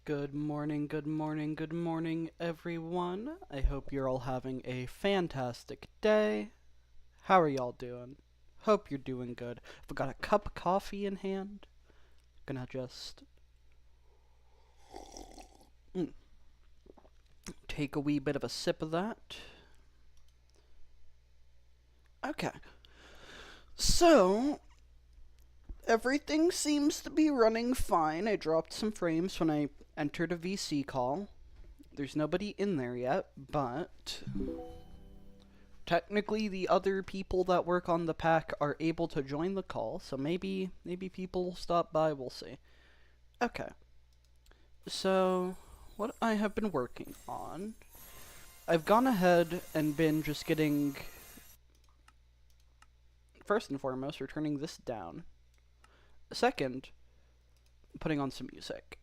Good morning, good morning, good morning, everyone. I hope you're all having a fantastic day. How are y'all doing? Hope you're doing good. I've got a cup of coffee in hand. Gonna just take a wee bit of a sip of that. Okay. So, everything seems to be running fine. I dropped some frames when I entered a VC call. There's nobody in there yet, but technically the other people that work on the pack are able to join the call, so maybe people will stop by, we'll see. Okay. So, what I have been working on, I've gone ahead and been just getting, first and foremost, we're turning this down. Second, putting on some music.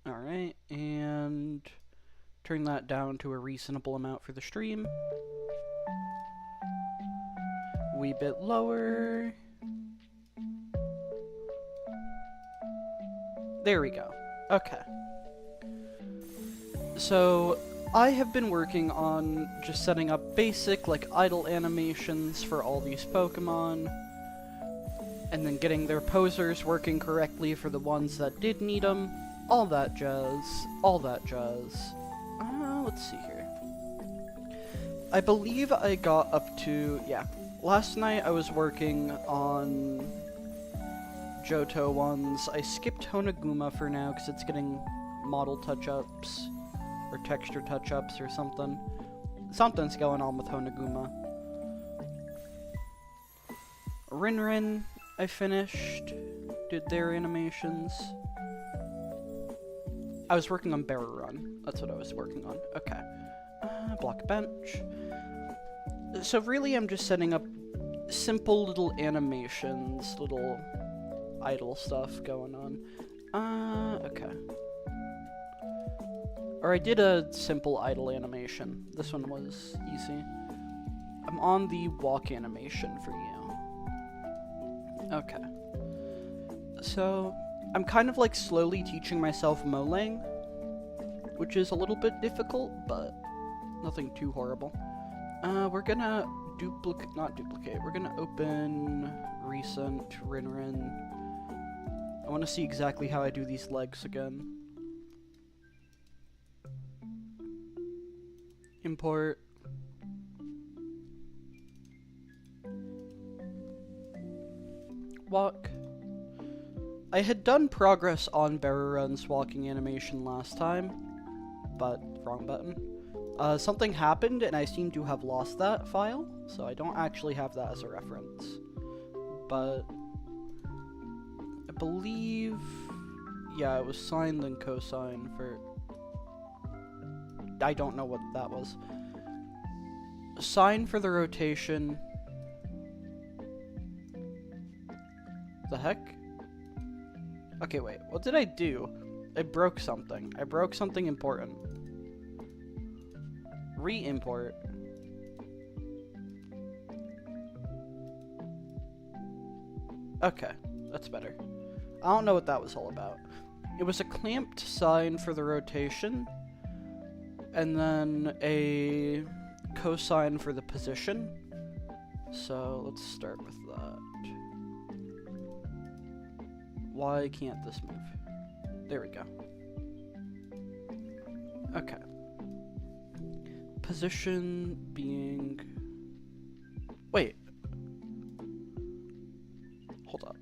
Alright, and turn that down to a reasonable amount for the stream. Wee bit lower. There we go. Okay. So, I have been working on just setting up basic, idle animations for all these Pokemon, and then getting their posers working correctly for the ones that did need them. All that jazz. All that jazz. Let's see here. I believe I got up to, last night I was working on Johto ones. I skipped Honoguma for now because it's getting model touch-ups, or texture touch-ups or something. Something's going on with Honoguma. Rinrin, I finished. Did their animations. I was working on Run. That's what I was working on. Okay. Block bench. So really I'm just setting up simple little animations, little idle stuff going on. Okay. Or I did a simple idle animation. This one was easy. I'm on the walk animation for you. Okay. So, I'm kind of slowly teaching myself Molang, which is a little bit difficult, but nothing too horrible. We're gonna we're gonna open recent Rinrin. I want to see exactly how I do these legs again. Import. Walk. I had done progress on Run's walking animation last time, but wrong button. Something happened and I seem to have lost that file, so I don't actually have that as a reference. But I believe, it was sine then cosine for, I don't know what that was. Sine for the rotation. The heck? Okay, wait, what did I do? I broke something. I broke something important. Re-import. Okay, that's better. I don't know what that was all about. It was a clamped sine for the rotation, and then a cosine for the position. So, let's start with that. Why can't this move? There we go. Okay. Position being... Wait. Hold up.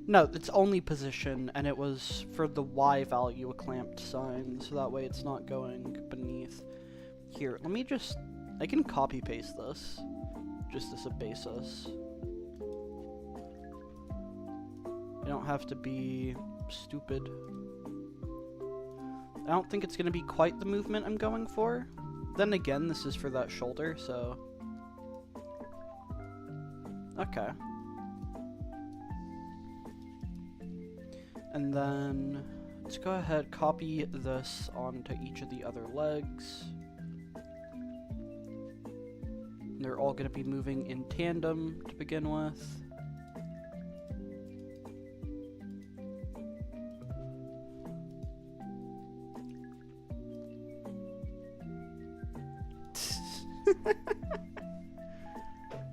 No, it's only position, and it was for the Y value a clamped sign, so that way it's not going beneath. Here, let me just... I can copy paste this, just as a basis. I don't have to be stupid. I don't think it's going to be quite the movement I'm going for. Then again, this is for that shoulder, so... Okay. And then, let's go ahead, copy this onto each of the other legs. They're all going to be moving in tandem to begin with.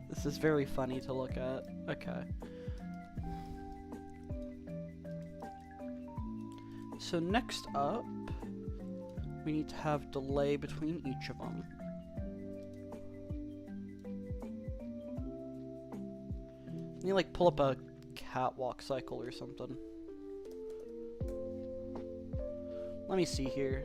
This is very funny to look at. Okay. So next up, we need to have delay between each of them. You need to, like, pull up a catwalk cycle or something. Let me see here.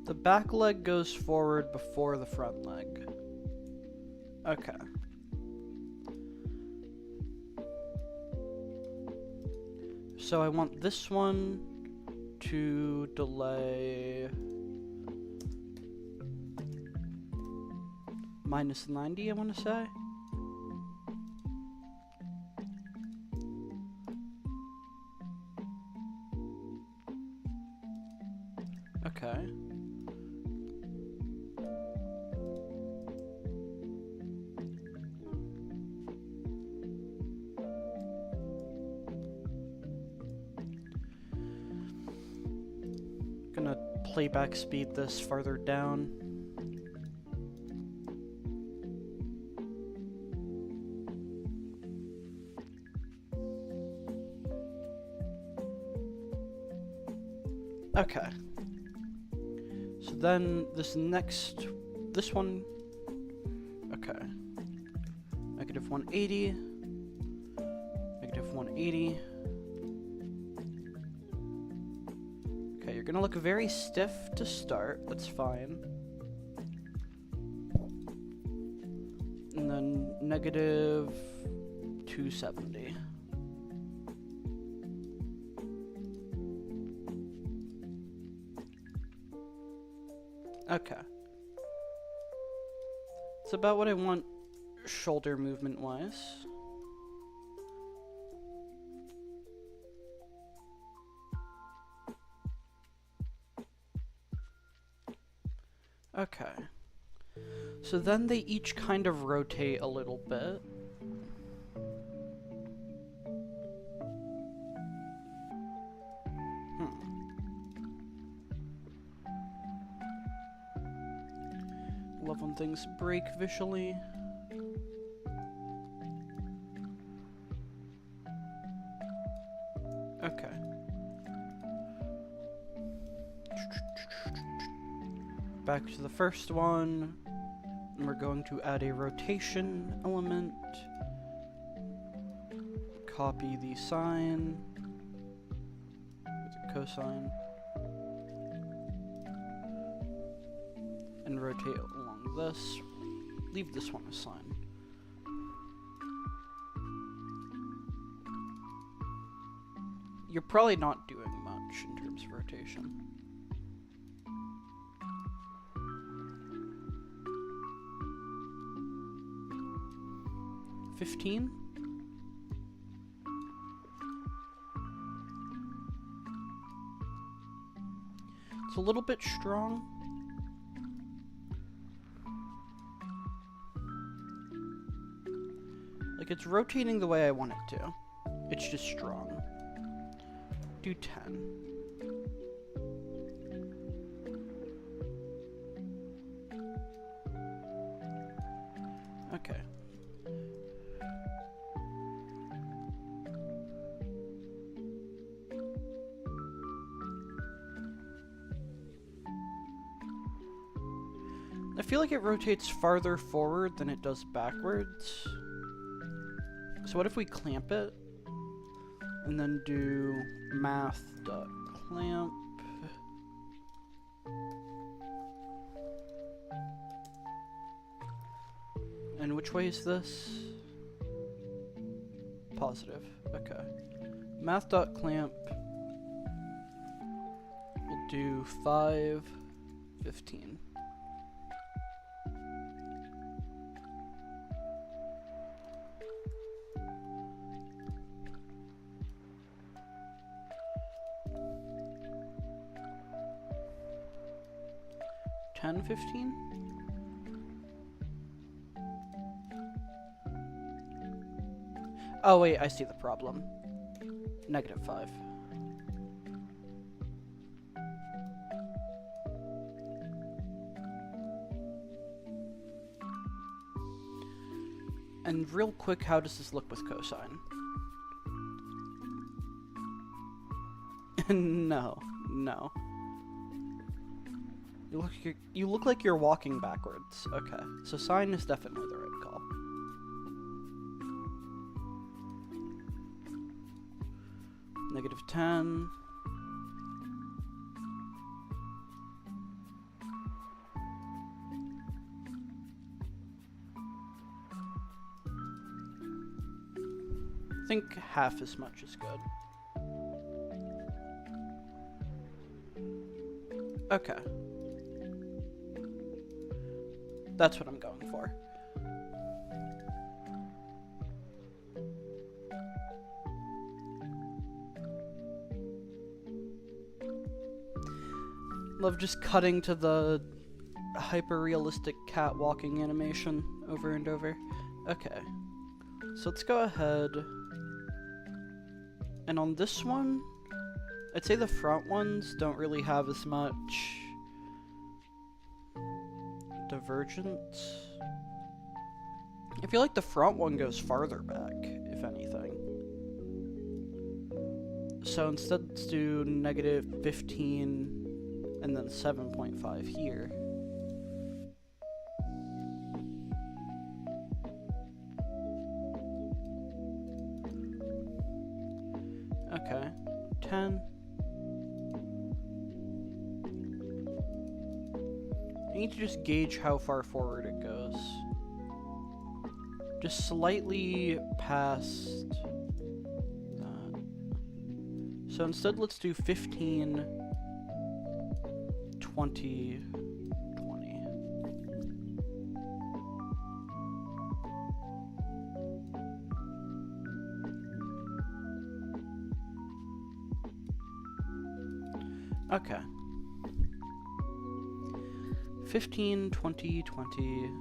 The back leg goes forward before the front leg. Okay. So I want this one to delay -90, I want to say. Okay. Gonna playback speed this farther down. Okay. So then this one, okay. -180, -180. Okay, you're gonna look very stiff to start, that's fine. And then -270. Okay. It's about what I want shoulder movement wise. Okay. So then they each kind of rotate a little bit. Love when things break visually. Okay. Back to the first one. And we're going to add a rotation element. Copy the sine. With a cosine. And rotate along this. Leave this one as sine. You're probably not doing much in terms of rotation. $15? It's a little bit strong. Like, it's rotating the way I want it to. It's just strong. Do 10. Okay. I feel like it rotates farther forward than it does backwards. So what if we clamp it? And then do math.clamp. And which way is this? Positive. Okay. Math.clamp. We'll do 5, 15. $10, $15? Oh wait, I see the problem. -5. And real quick, how does this look with cosine? No, no. You look like you're walking backwards. Okay, so sine is definitely the right call. -10. I think half as much is good. Okay. That's what I'm going for. Love just cutting to the hyper-realistic cat walking animation over and over. Okay. So let's go ahead. And on this one, I'd say the front ones don't really have as much divergence. I feel like the front one goes farther back, if anything. So instead, let's do -15 and then 7.5 here. Okay, 10. I need to just gauge how far forward it goes. Just slightly past that. So instead, let's do 15, 20, 20. Okay. 15, 20, 20.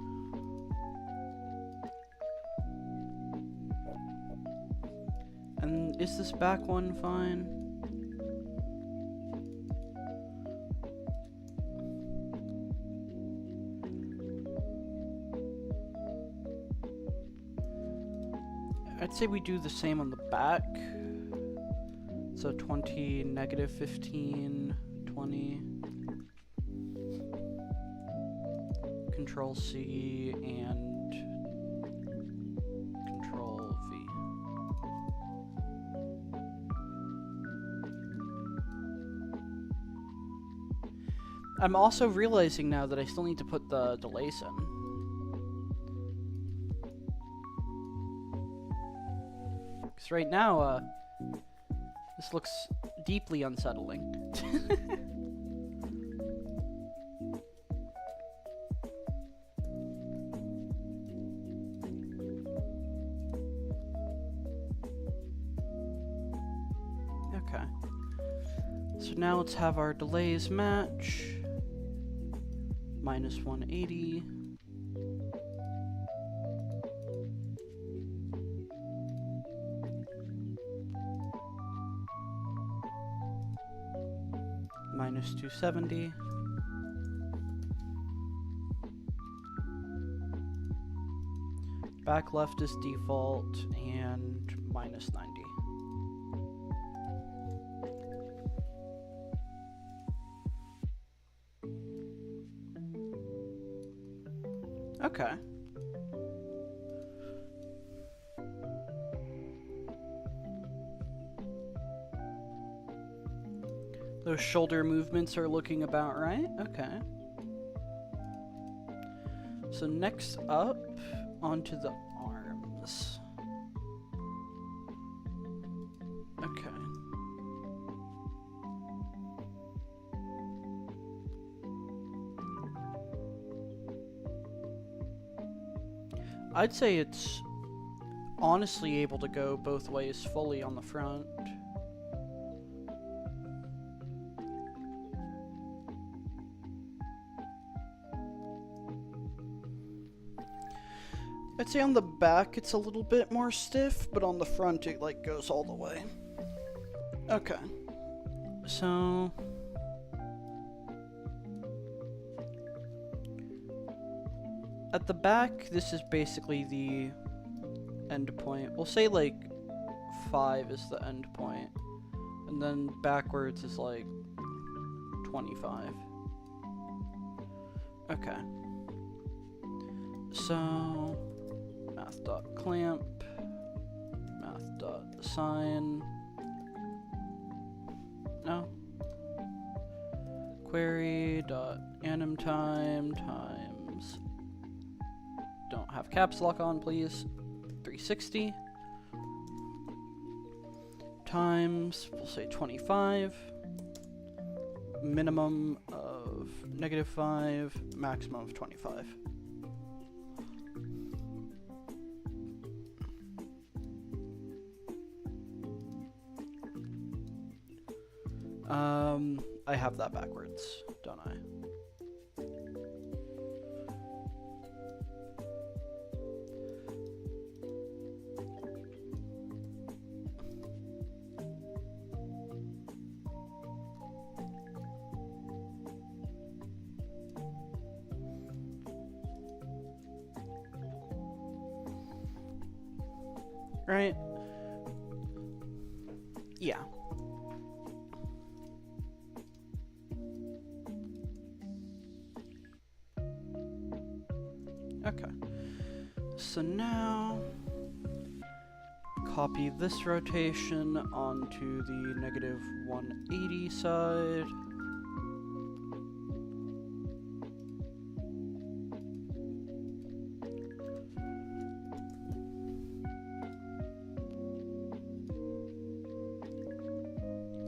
And is this back one fine? I'd say we do the same on the back. So 20, -15, 20. Control C and Control V. I'm also realizing now that I still need to put the delays in. Because right now, this looks deeply unsettling. Okay. So now let's have our delays match. -180. -270. Back left is default, and -90. Okay. Those shoulder movements are looking about right. Okay. So next up, onto the arms. Okay. I'd say it's honestly able to go both ways fully on the front. I'd say on the back it's a little bit more stiff, but on the front it like goes all the way. Okay. So at the back, this is basically the end point. We'll say like 5 is the end point, and then backwards is like 25. Okay. So math.clamp, math.assign, no, query.animTime times, don't have caps lock on please, 360 times, we'll say 25, minimum of -5, maximum of 25. I have that backwards, don't I? Right? Yeah. Okay. So now copy this rotation onto the -180 side.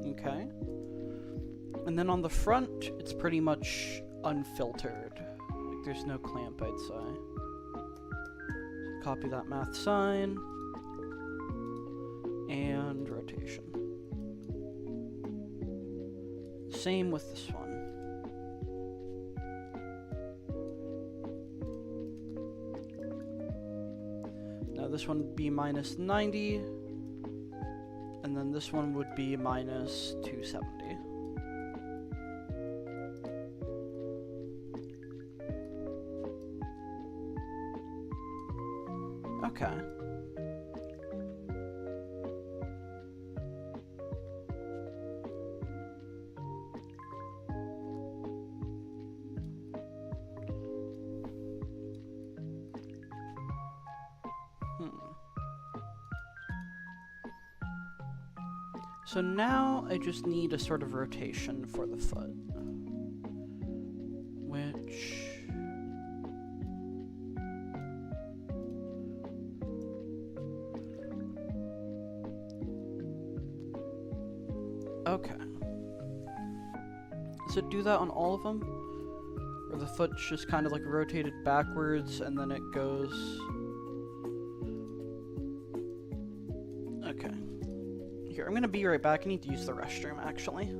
Okay. And then on the front, it's pretty much unfiltered. Like there's no clamp, I'd say. So copy that math sign and rotation. Same with this one. Now this one would be -90. And then this one would be -270. Okay. So now I just need a sort of rotation for the foot, which okay. So do that on all of them, where the foot's just kind of like rotated backwards and then it goes. Okay. Here, I'm gonna be right back. I need to use the restroom, actually.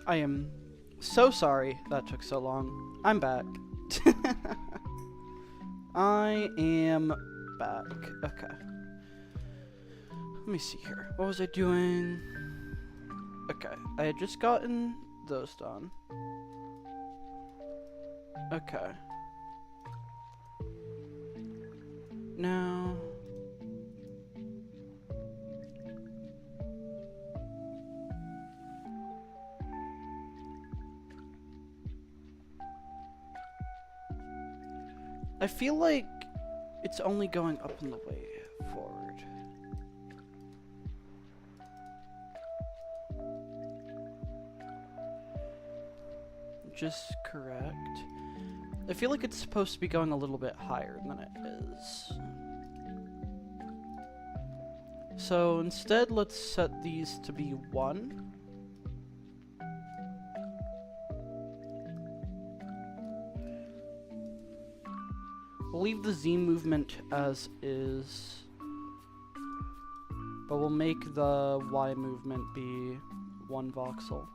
I am so sorry that took so long. I'm back. I am back. Okay. Let me see here. What was I doing? Okay. I had just gotten those done. Okay. Now... I feel like it's only going up on the way forward. Just correct. I feel like it's supposed to be going a little bit higher than it is. So instead, let's set these to be 1. We'll leave the Z movement as is, but we'll make the Y movement be 1 voxel.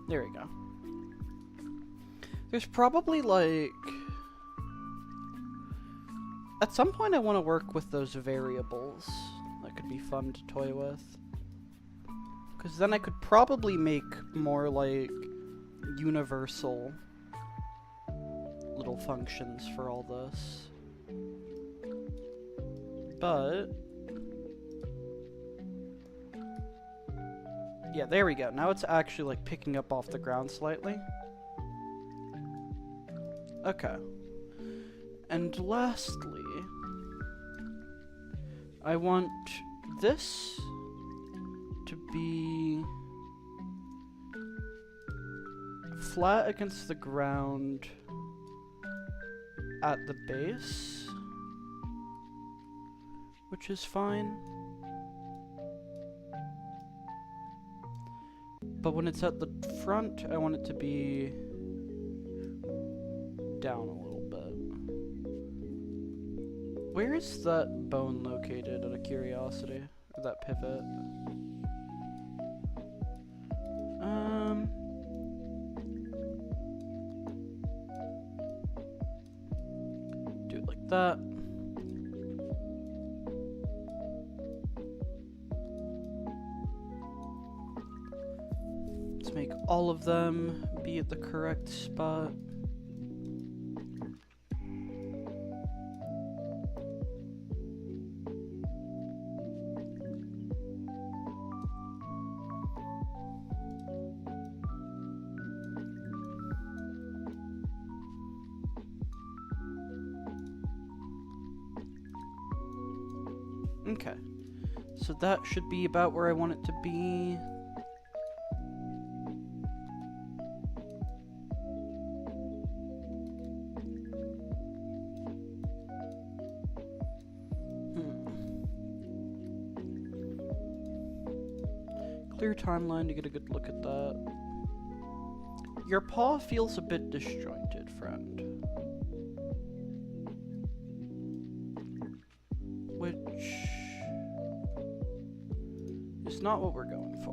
There we go. There's probably like... At some point I want to work with those variables. That could be fun to toy with. Because then I could probably make more like universal little functions for all this. But... yeah, there we go. Now it's actually like picking up off the ground slightly. Okay. And lastly, I want this to be flat against the ground at the base, which is fine. But when it's at the front, I want it to be down a little bit. Where is that bone located, out of curiosity? Or that pivot? Do it like that. Let's make all of them be at the correct spot. Okay, so that should be about where I want it to be. Clear timeline to get a good look at that. Your paw feels a bit disjointed, friend. Which is not what we're going for.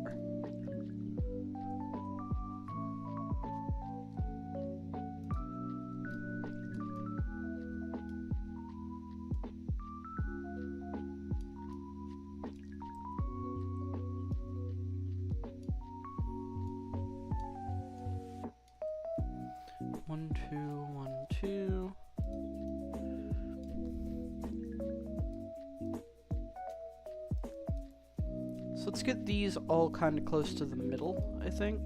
One, two, 1, 2. So let's get these all kind of close to the middle, I think.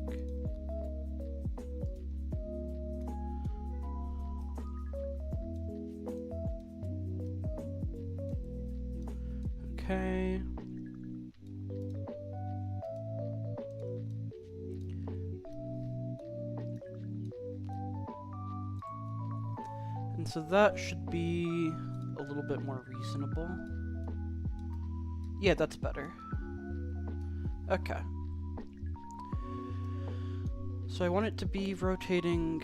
Okay. And so that should be a little bit more reasonable. Yeah, that's better. Okay. So I want it to be rotating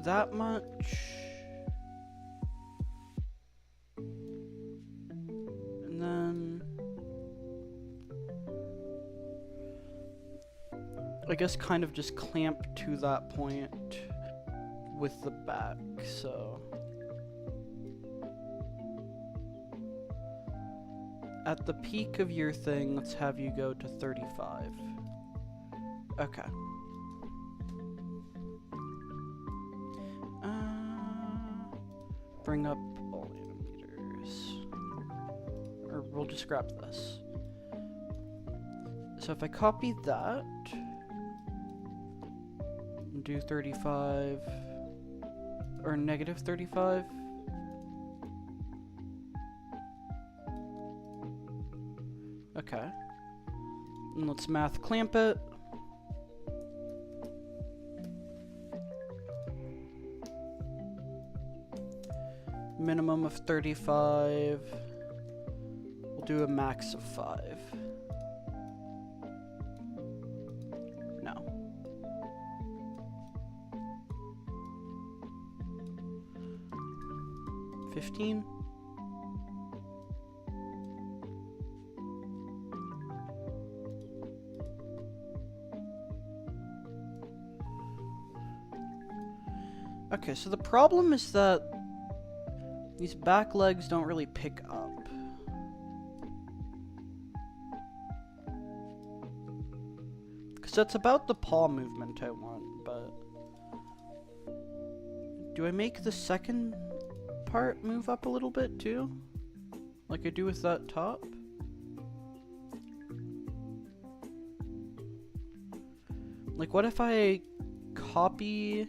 that much. I guess kind of just clamp to that point with the back, so. At the peak of your thing, let's have you go to 35. Okay. Bring up all animators. Or we'll just grab this. So if I copy that, and do 35, or negative 35, okay. And let's math clamp it. Minimum of 35. We'll do a max of 5. No. $15. Okay, so the problem is that these back legs don't really pick up. Because that's about the paw movement I want, but... Do I make the second part move up a little bit too? Like I do with that top? Like what if I copy...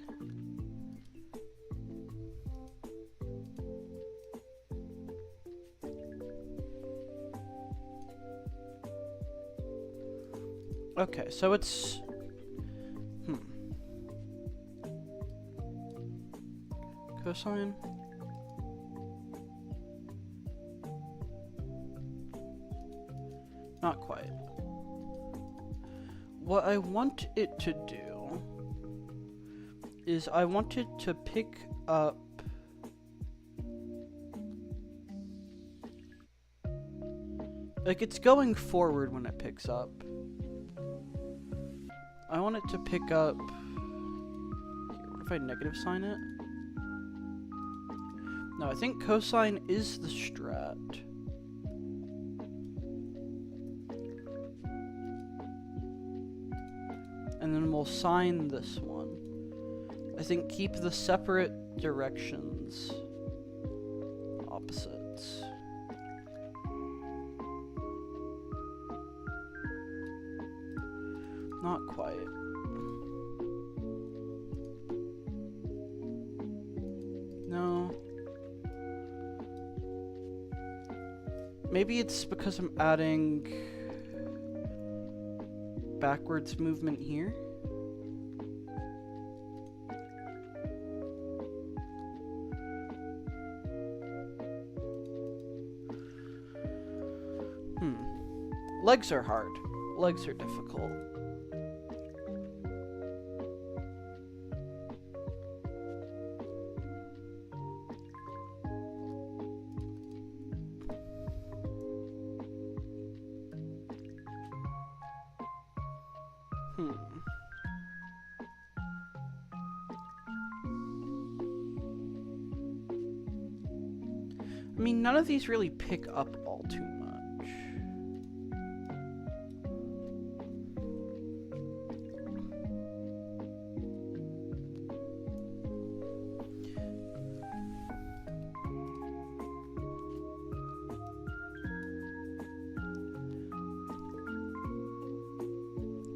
Okay, so it's... Cosine? Not quite. What I want it to do is I want it to pick up like it's going forward when it picks up. I want it to pick up here, what if I negative sign it? No, I think cosine is the strat. And then we'll sine this one. I think keep the separate directions opposites. Not quite. No. Maybe it's because I'm adding backwards movement here. Legs are hard. Legs are difficult. I mean, none of these really pick up all too much.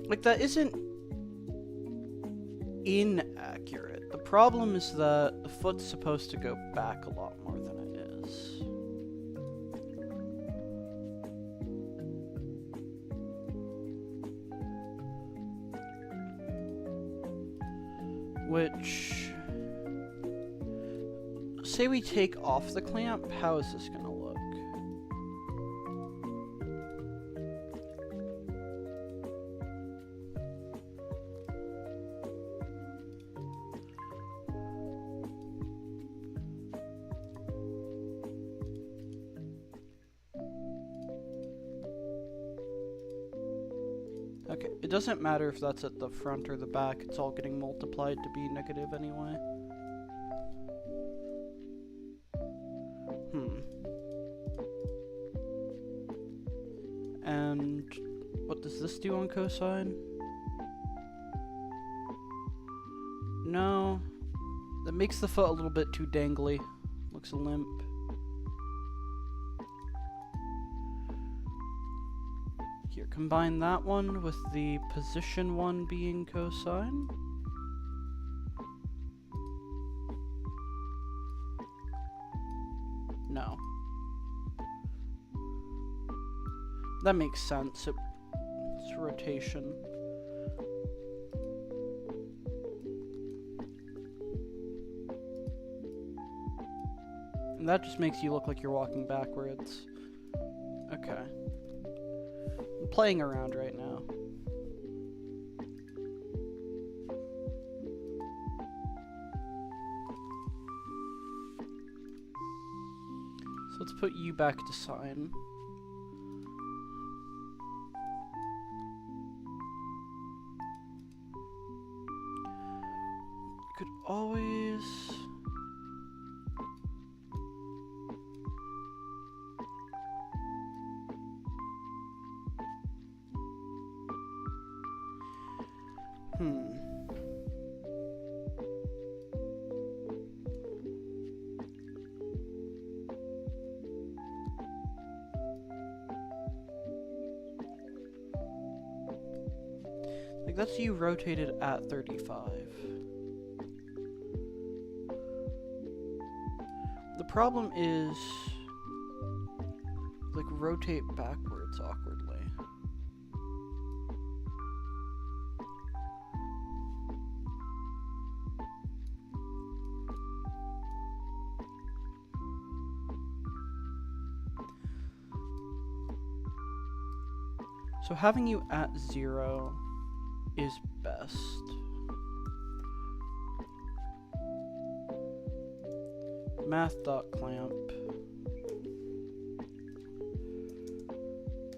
Like, that isn't inaccurate. The problem is that the foot's supposed to go back a lot more than it is. Which, say we take off the clamp, how is this gonna look? Okay, it doesn't matter if that's at the front or the back, it's all getting multiplied to be negative anyway. And what does this do on cosine? No, that makes the foot a little bit too dangly. Looks limp. Here, combine that one with the position one being cosine. No. That makes sense. It's rotation. And that just makes you look like you're walking backwards. Okay. I'm playing around right now. So let's put you back to sine. Could always... Like, that's you rotated at 35. The problem is, like, rotate backwards awkwardly. So having you at 0 is best. Math.clamp.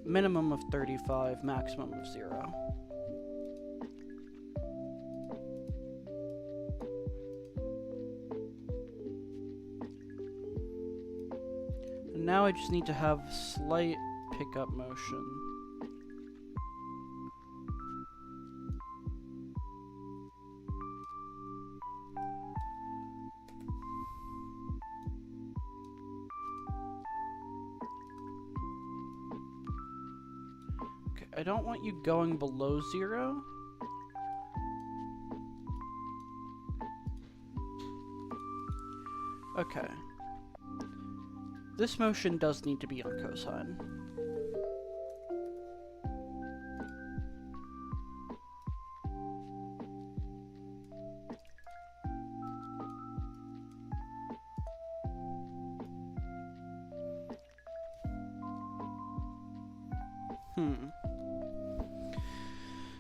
Minimum of 35, maximum of 0. And now I just need to have slight pickup motion. I don't want you going below 0. Okay. This motion does need to be on cosine.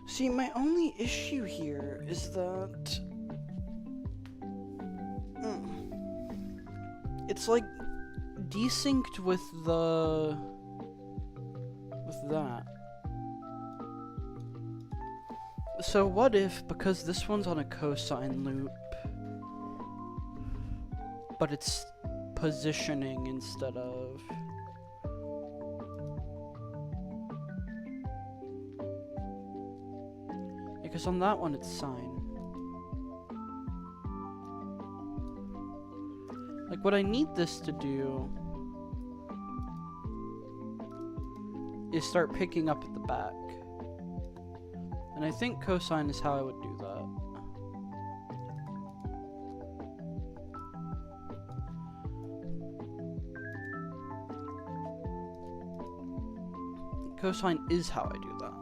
See, my only issue here is that it's like desynced with that. So what if, because this one's on a cosine loop, but it's positioning instead of... Because on that one, it's sine. Like, what I need this to do is start picking up at the back. And I think cosine is how I would do that. Cosine is how I do that.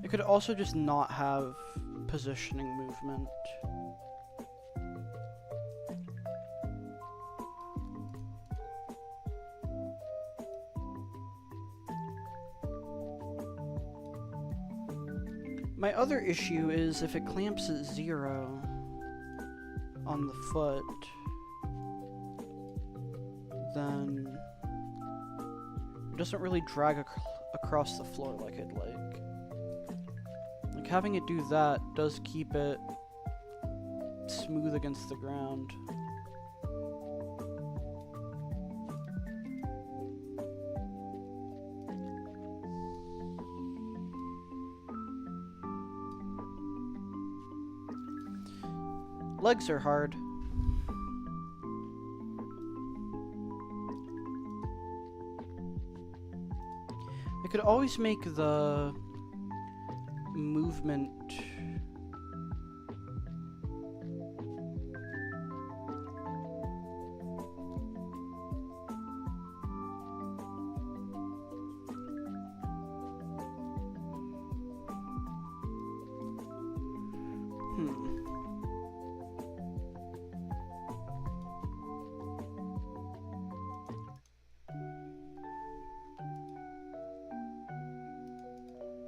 I could also just not have positioning movement. My other issue is if it clamps at 0 on the foot, then it doesn't really drag across the floor like I'd like. Like, having it do that does keep it smooth against the ground. Legs are hard. I could always make the movement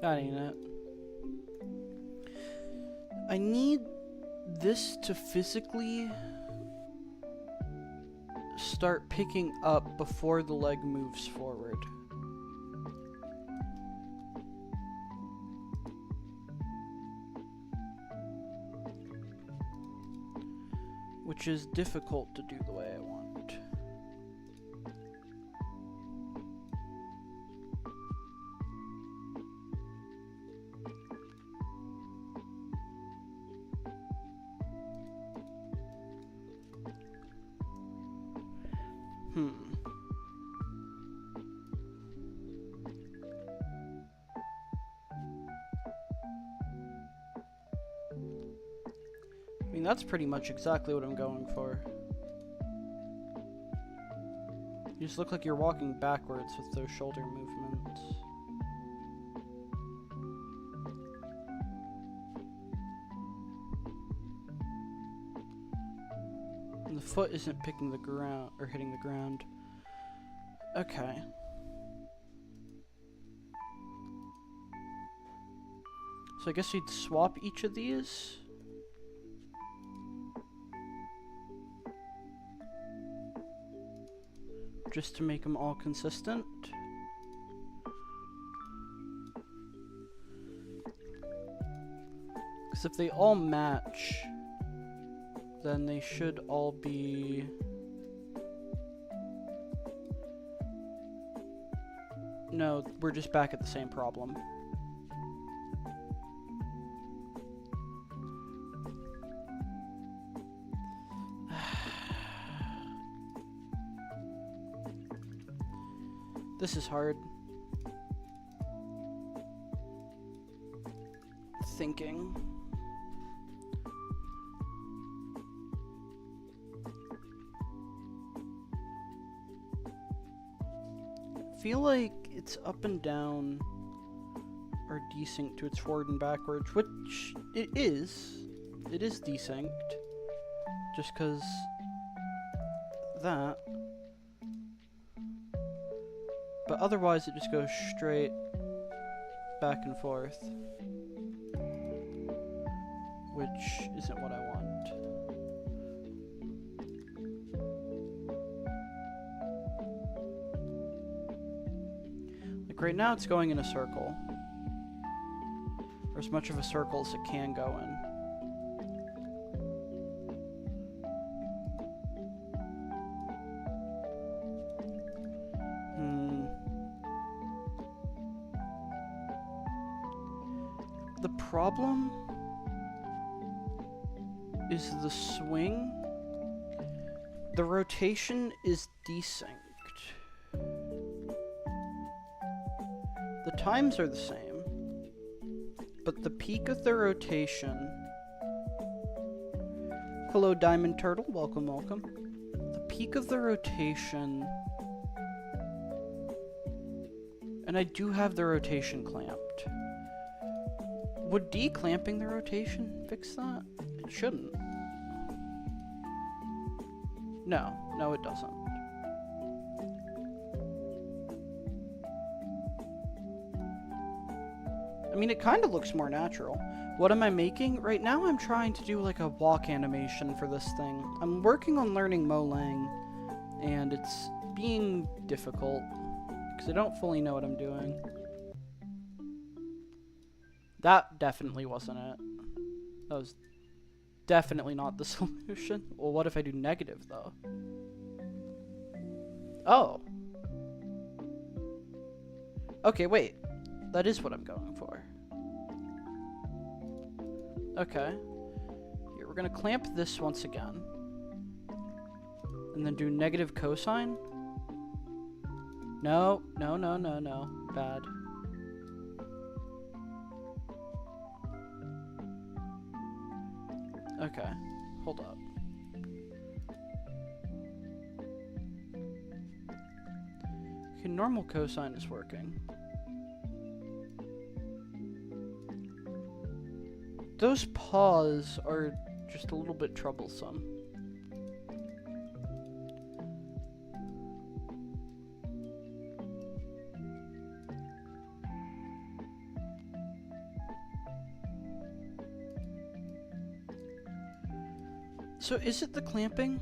That ain't it. I need this to physically start picking up before the leg moves forward. Which is difficult to do the way I want. I mean, that's pretty much exactly what I'm going for. You just look like you're walking backwards with those shoulder movements. And the foot isn't picking the ground or hitting the ground. Okay. So I guess you'd swap each of these. Just to make them all consistent. Because if they all match, then they should all be... No, we're just back at the same problem. This is hard. Thinking. I feel like it's up and down are desynced to its forward and backwards, which it is. It is desynced. Just because that. But otherwise it just goes straight back and forth, which isn't what I want. Like right now it's going in a circle, or as much of a circle as it can go in. The problem is the swing. The rotation is desynced. The times are the same, but the peak of the rotation... Hello, Diamond Turtle. Welcome, welcome. The peak of the rotation... And I do have the rotation clamped. Would declamping the rotation fix that? It shouldn't. No, it doesn't. I mean, it kind of looks more natural. What am I making? Right now I'm trying to do like a walk animation for this thing. I'm working on learning Molang, and it's being difficult, because I don't fully know what I'm doing. That definitely wasn't it. That was definitely not the solution. Well, what if I do negative, though? Oh. Okay, wait. That is what I'm going for. Okay. Here, we're gonna clamp this once again. And then do negative cosine? No, no, no, no, no. Bad. Okay, hold up. Okay, normal cosine is working. Those paws are just a little bit troublesome. So is it the clamping?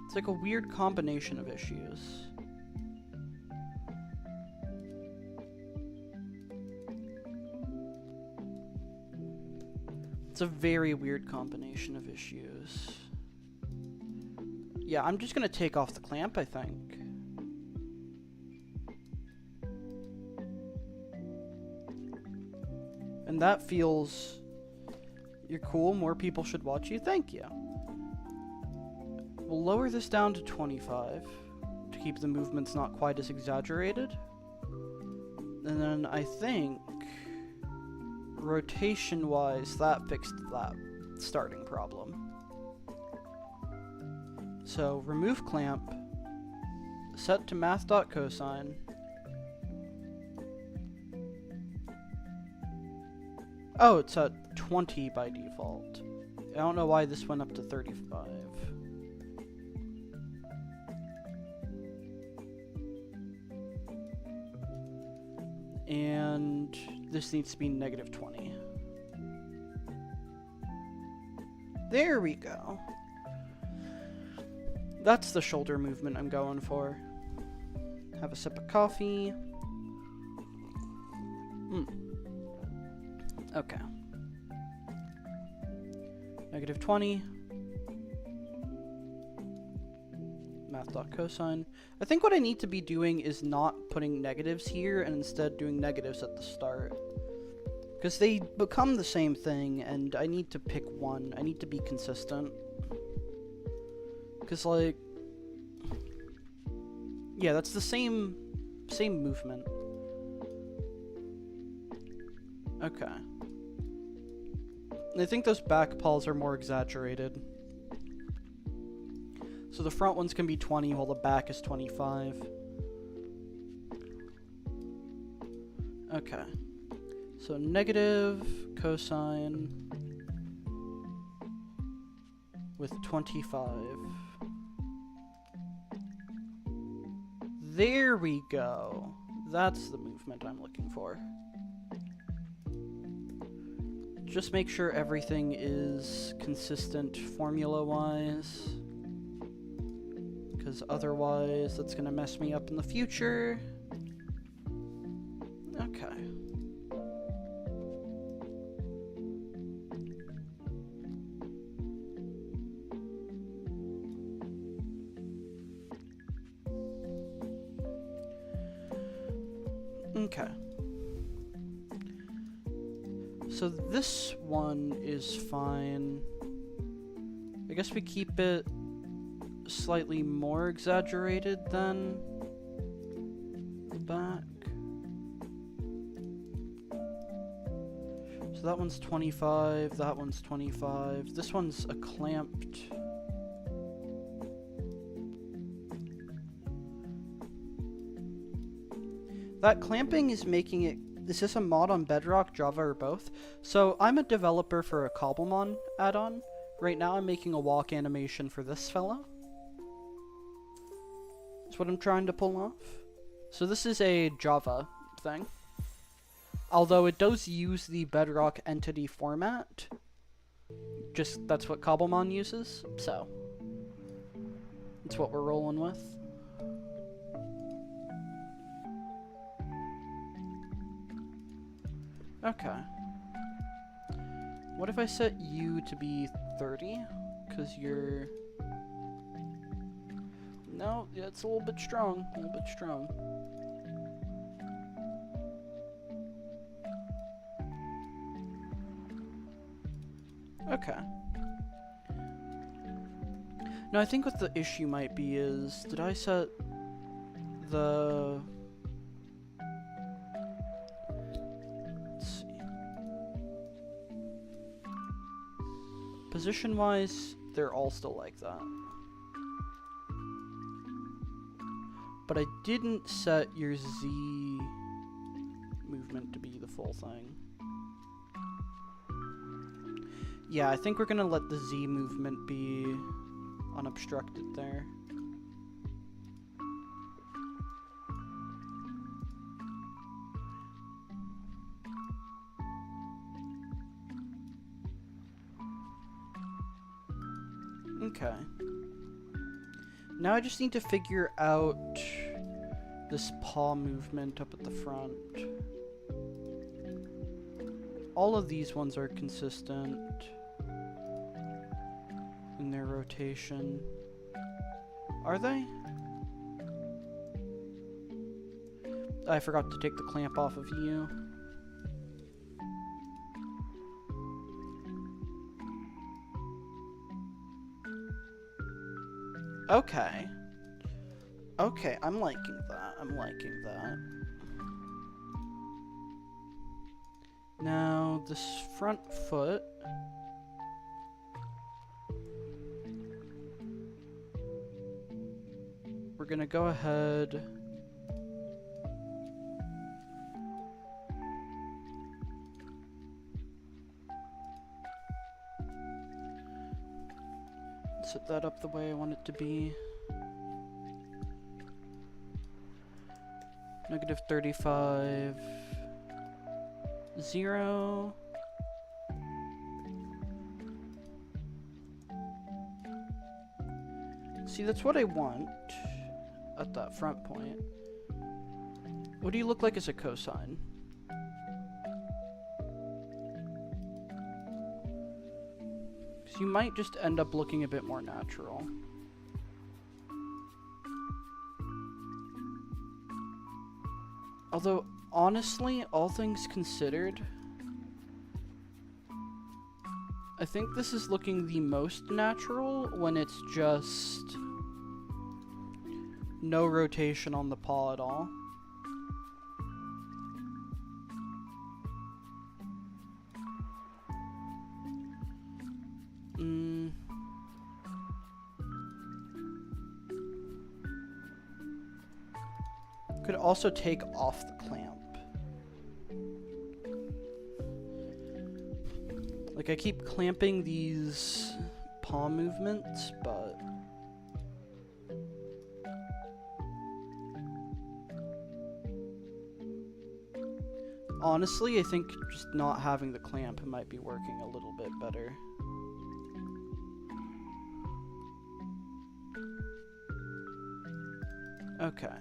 It's like a weird combination of issues. It's a very weird combination of issues. Yeah, I'm just gonna take off the clamp, I think. And that feels... You're cool, more people should watch you, thank you. We'll lower this down to 25 to keep the movements not quite as exaggerated. And then I think, rotation-wise, that fixed that starting problem. So, remove clamp, set to math.cosine. Oh, it's at 20 by default. I don't know why this went up to 35. And this needs to be negative 20. There we go. That's the shoulder movement I'm going for. Have a sip of coffee. Okay. Negative 20. Math.cosine. I think what I need to be doing is not putting negatives here and instead doing negatives at the start. Because they become the same thing and I need to pick one. I need to be consistent. Because, like... Yeah, that's the same movement. Okay. I think those back paws are more exaggerated. So the front ones can be 20 while the back is 25. Okay. So negative cosine with 25. There we go. That's the movement I'm looking for. Just make sure everything is consistent formula-wise, because otherwise that's going to mess me up in the future. Okay. Okay. So this one is fine. I guess we keep it slightly more exaggerated than the back. So that one's 25, that one's 25. This one's a clamped. That clamping is making it... Is this a mod on Bedrock, Java, or both? So I'm a developer for a Cobblemon add-on. Right now I'm making a walk animation for this fellow. That's what I'm trying to pull off. So this is a Java thing. Although it does use the Bedrock entity format. Just, that's what Cobblemon uses, so. That's what we're rolling with. Okay. What if I set you to be 30? Because you're... No, yeah, it's a little bit strong. A little bit strong. Okay. No, I think what the issue might be is, did I set the... Let's see. Position-wise, they're all still like that. But I didn't set your Z movement to be the full thing. Yeah, I think we're gonna let the Z movement be unobstructed there. Okay. Now I just need to figure out this paw movement up at the front. All of these ones are consistent in their rotation. Are they? I forgot to take the clamp off of you. Okay. Okay, I'm liking that. I'm liking that. Now, this front foot. We're gonna go ahead. Set that up the way I want it to be. -35, 0. See, that's what I want at that front point. What do you look like as a cosine? Because you might just end up looking a bit more natural. Although, honestly, all things considered, I think this is looking the most natural when it's just no rotation on the paw at all. Could also take off the clamp. Like, I keep clamping these paw movements, but honestly, I think just not having the clamp might be working a little bit better. Okay.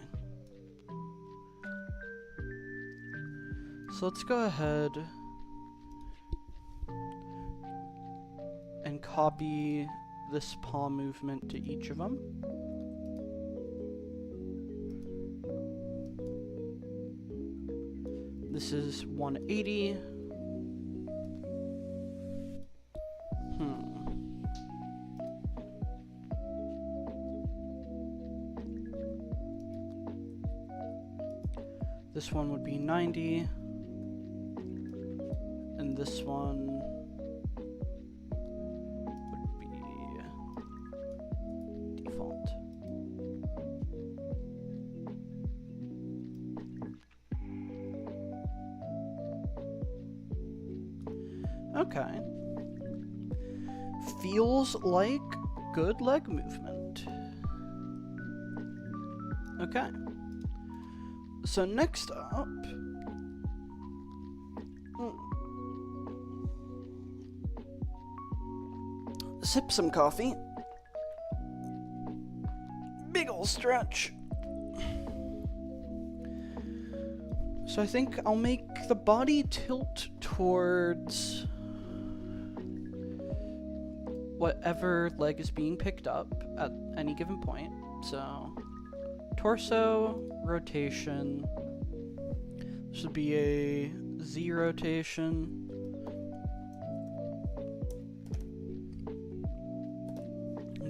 So let's go ahead and copy this paw movement to each of them. This is 180. This one would be 90. And this one would be default. Okay. Feels like good leg movement. Okay. So next up, Sip some coffee. Big ol' stretch. So I think I'll make the body tilt towards whatever leg is being picked up at any given point. So torso rotation. This would be a Z rotation.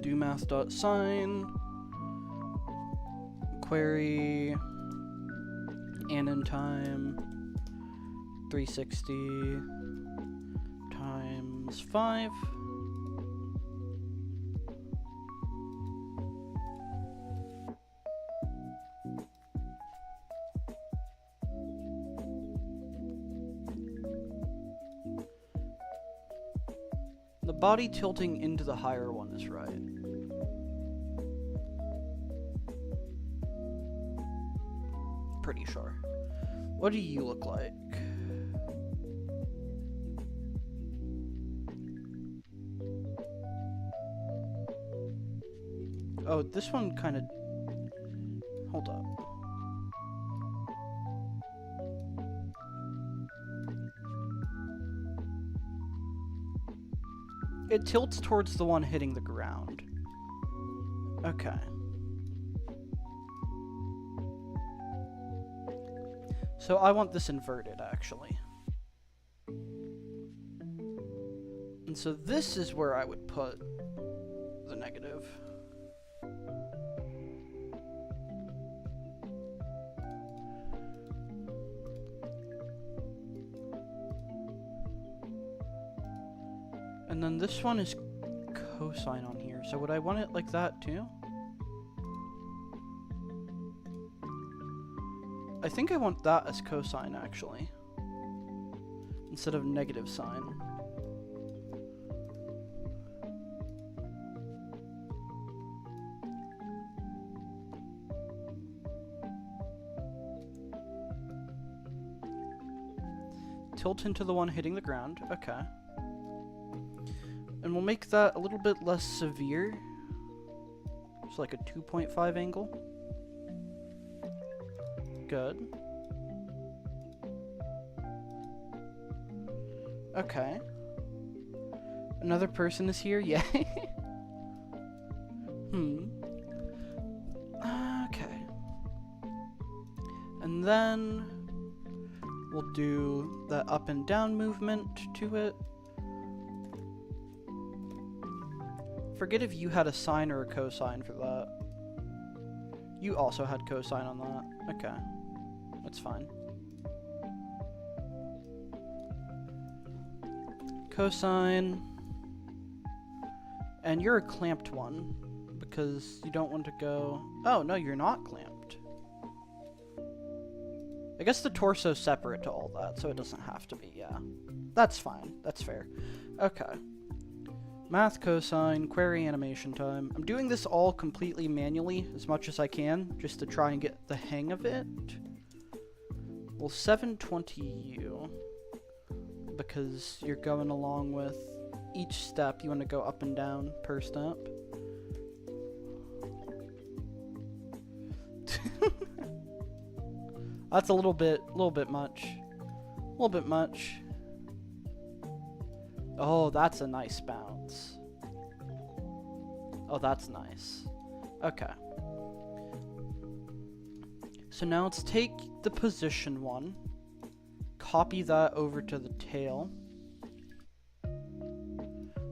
Do math.sign. Query. Addon time 360 times 5. The body tilting into the higher one is right. Pretty sure. What do you look like? Oh, this one kind of... Hold up. It tilts towards the one hitting the ground. Okay. So I want this inverted, actually. And so this is where I would put the negative. And then this one is cosine on here. So would I want it like that too? I think I want that as cosine, actually, instead of negative sign. Tilt into the one hitting the ground, okay. And we'll make that a little bit less severe. It's like a 2.5 angle. Good. Okay. Another person is here? Yay. Okay. And then we'll do the up and down movement to it. Forget if you had a sine or a cosine for that. You also had cosine on that. Okay. That's fine. Cosine. And you're a clamped one, because you don't want to go... Oh, no, you're not clamped. I guess the torso's separate to all that, so it doesn't have to be, yeah. That's fine. That's fair. Okay. Math cosine, query animation time. I'm doing this all completely manually, as much as I can, just to try and get the hang of it. Well, 720U, because you're going along with each step. You want to go up and down per step. That's a little bit much. A little bit much. Oh, that's a nice bounce. Oh, that's nice. Okay. So now let's take the position one, copy that over to the tail,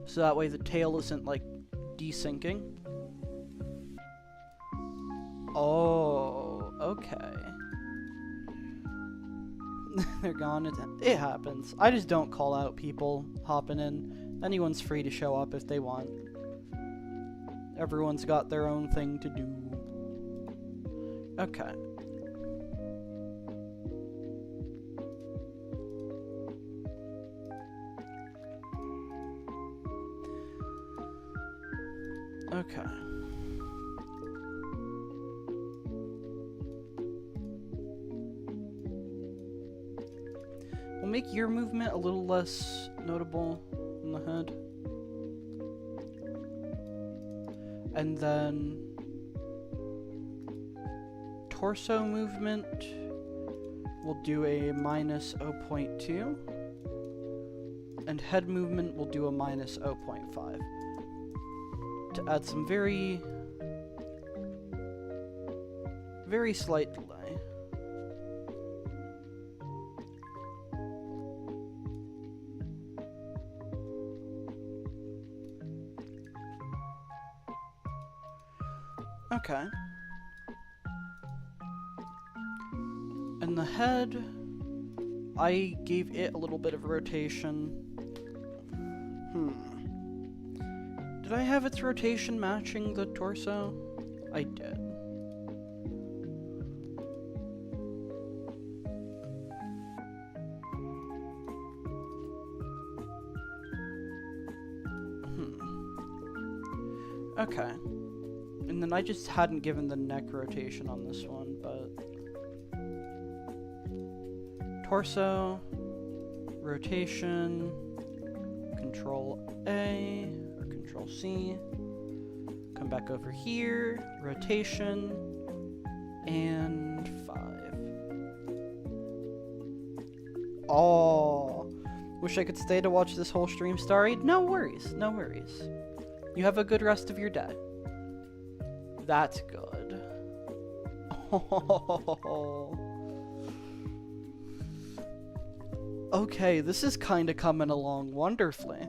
so that way the tail isn't like desyncing. Oh, okay. They're gone. It happens. I just don't call out people hopping in. Anyone's free to show up if they want. Everyone's got their own thing to do. Okay. Okay. We'll make your movement a little less notable in the head. And then torso movement, we'll do a minus 0.2. And head movement, we'll do a minus 0.5. To add some very slight delay. Okay. And the head, I gave it a little bit of rotation. Did I have its rotation matching the torso? I did. Okay. And then I just hadn't given the neck rotation on this one, but... torso, rotation, Control A, or Control C, come back over here, rotation, and 5. Oh, wish I could stay to watch this whole stream, Starry. No worries, no worries. You have a good rest of your day. That's good. Oh. Okay, this is kind of coming along wonderfully.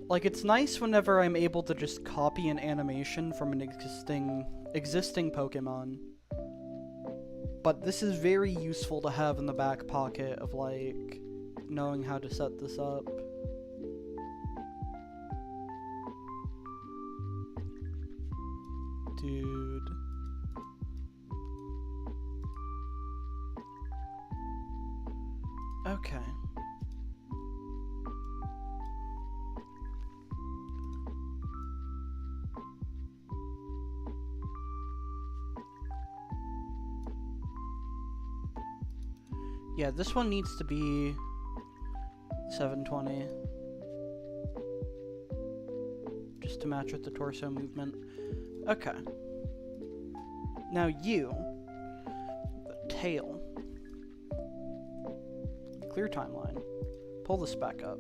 Like, it's nice whenever I'm able to just copy an animation from an existing Pokemon. But this is very useful to have in the back pocket of, like, knowing how to set this up. Dude. Okay. Yeah, this one needs to be 720. Just to match with the torso movement. Okay. Now you, the tail. Clear timeline. Pull this back up.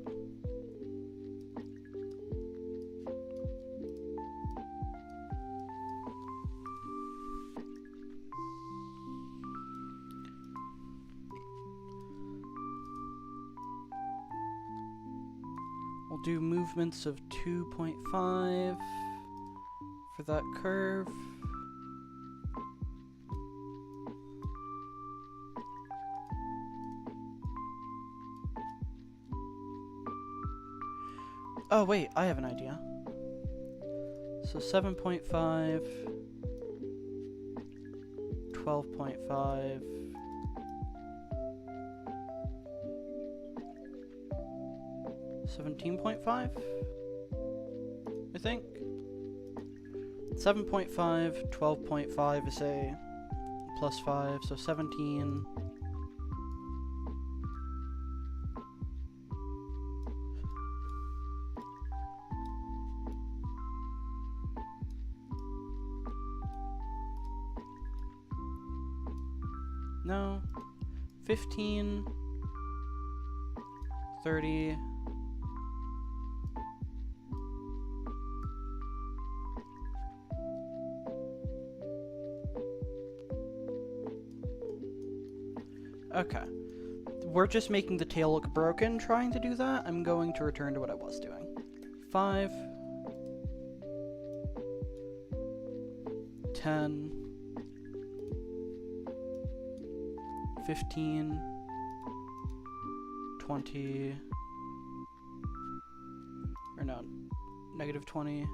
We'll do movements of 2.5 for that curve. Oh wait, I have an idea. So 7.5, 12.5, 17.5, I think. 7.5, 12.5 is a plus 5, so 17. No. 15. 30. Okay. We're just making the tail look broken trying to do that. I'm going to return to what I was doing. 5. 10. 15. 20. Or no. Negative 20.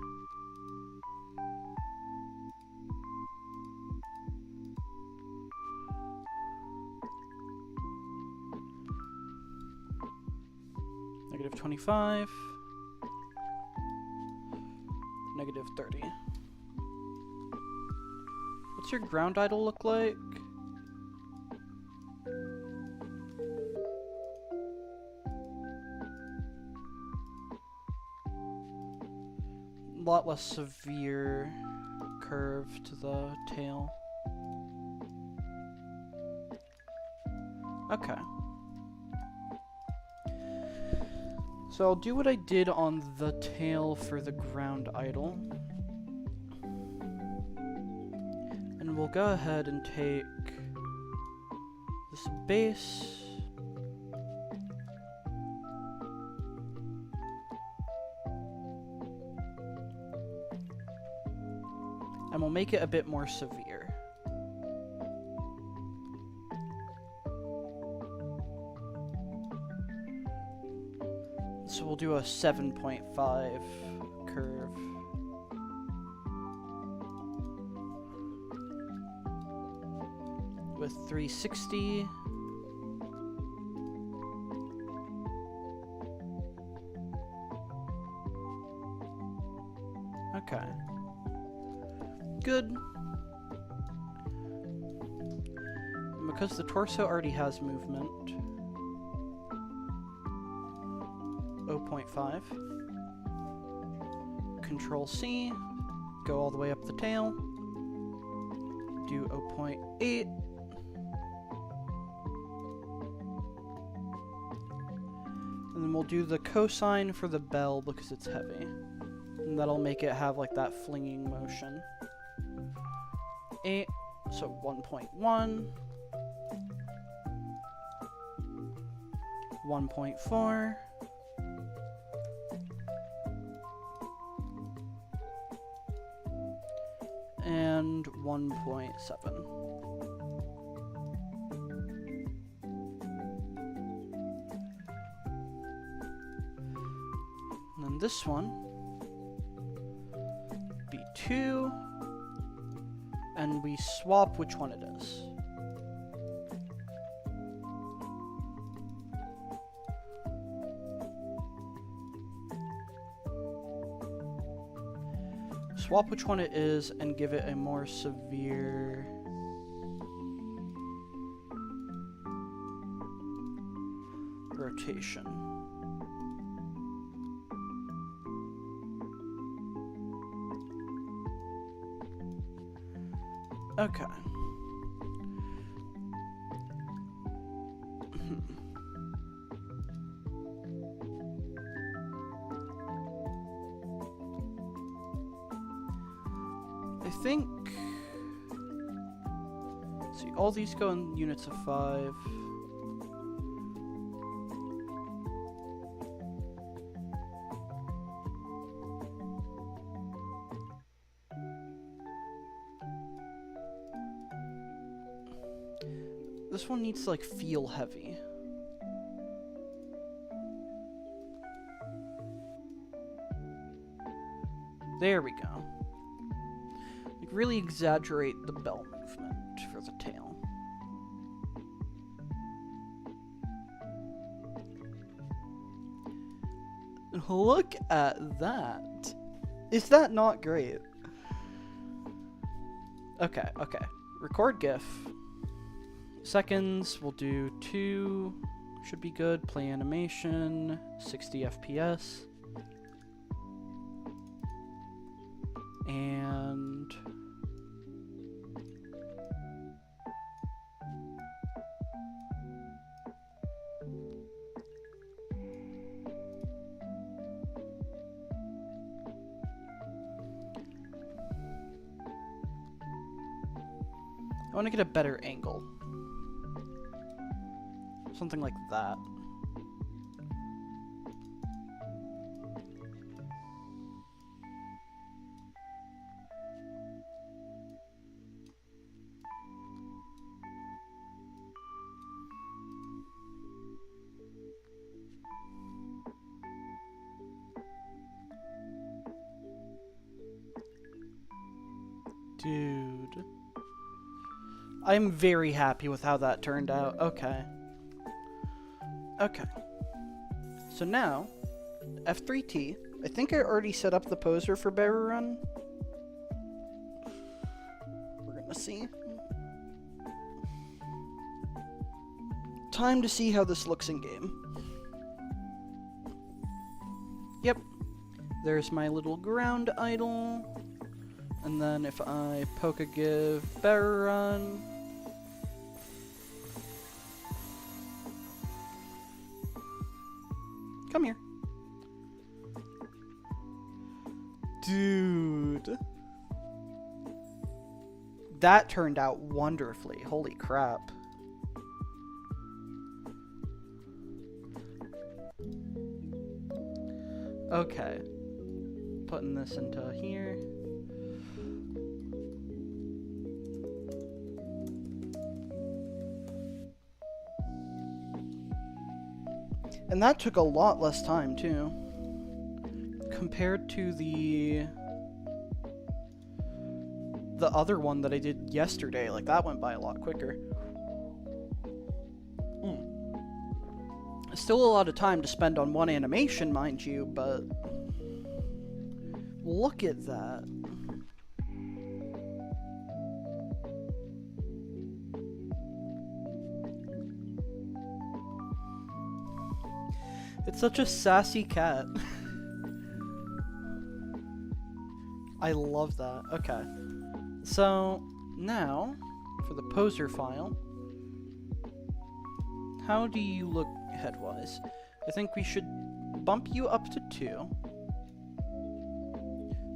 Negative 25. Negative 30. Let's What's your ground idol look like? A lot less severe curve to the tail. Okay. So I'll do what I did on the tail for the ground idol. And we'll go ahead and take this base. And we'll make it a bit more severe. So we'll do a 7.5 curve. With 360. Okay. Good. And because the torso already has movement, 0.5. Control C, go all the way up the tail, do 0.8. And then we'll do the cosine for the bell because it's heavy. And that'll make it have like that flinging motion. 8, so 1.1. 1.4. And 1.7. And then this one, be 2, and we swap which one it is. Swap which one it is and give it a more severe rotation. Okay. I think, let's see, all these go in units of 5. This one needs to like feel heavy. There we go. Really exaggerate the bell movement for the tail. Look at that. Is that not great? Okay, okay. Record GIF. Seconds, we'll do 2. Should be good. Play animation. 60 FPS. And I want to get a better angle. Something like that. Dude. I'm very happy with how that turned out. Okay. Okay. So now, F3T. I think I already set up the poser for Bear Run. We're gonna see. Time to see how this looks in game. Yep. There's my little ground idol. And then if I Pokegive Bear Run. Come here. Dude. That turned out wonderfully. Holy crap. Okay. Putting this into here. And that took a lot less time, too. Compared to the other one that I did yesterday. Like, that went by a lot quicker. Still a lot of time to spend on one animation, mind you, but look at that. It's such a sassy cat. I love that. Okay. So, now, for the poser file, how do you look headwise? I think we should bump you up to 2.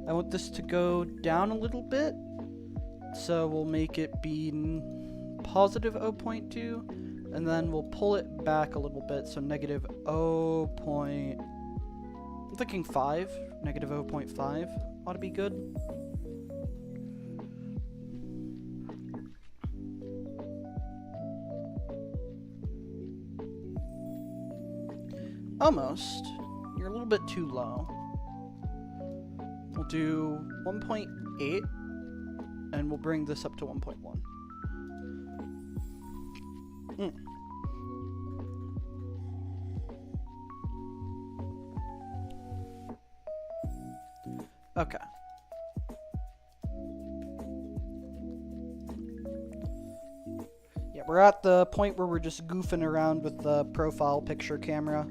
I want this to go down a little bit, so we'll make it be positive 0.2, and then we'll pull it back a little bit, so negative 0. I'm thinking 5, negative 0.5 ought to be good. Almost. You're a little bit too low. We'll do 1.8, and we'll bring this up to 1.1. Okay. Yeah, we're at the point where we're just goofing around with the profile picture camera.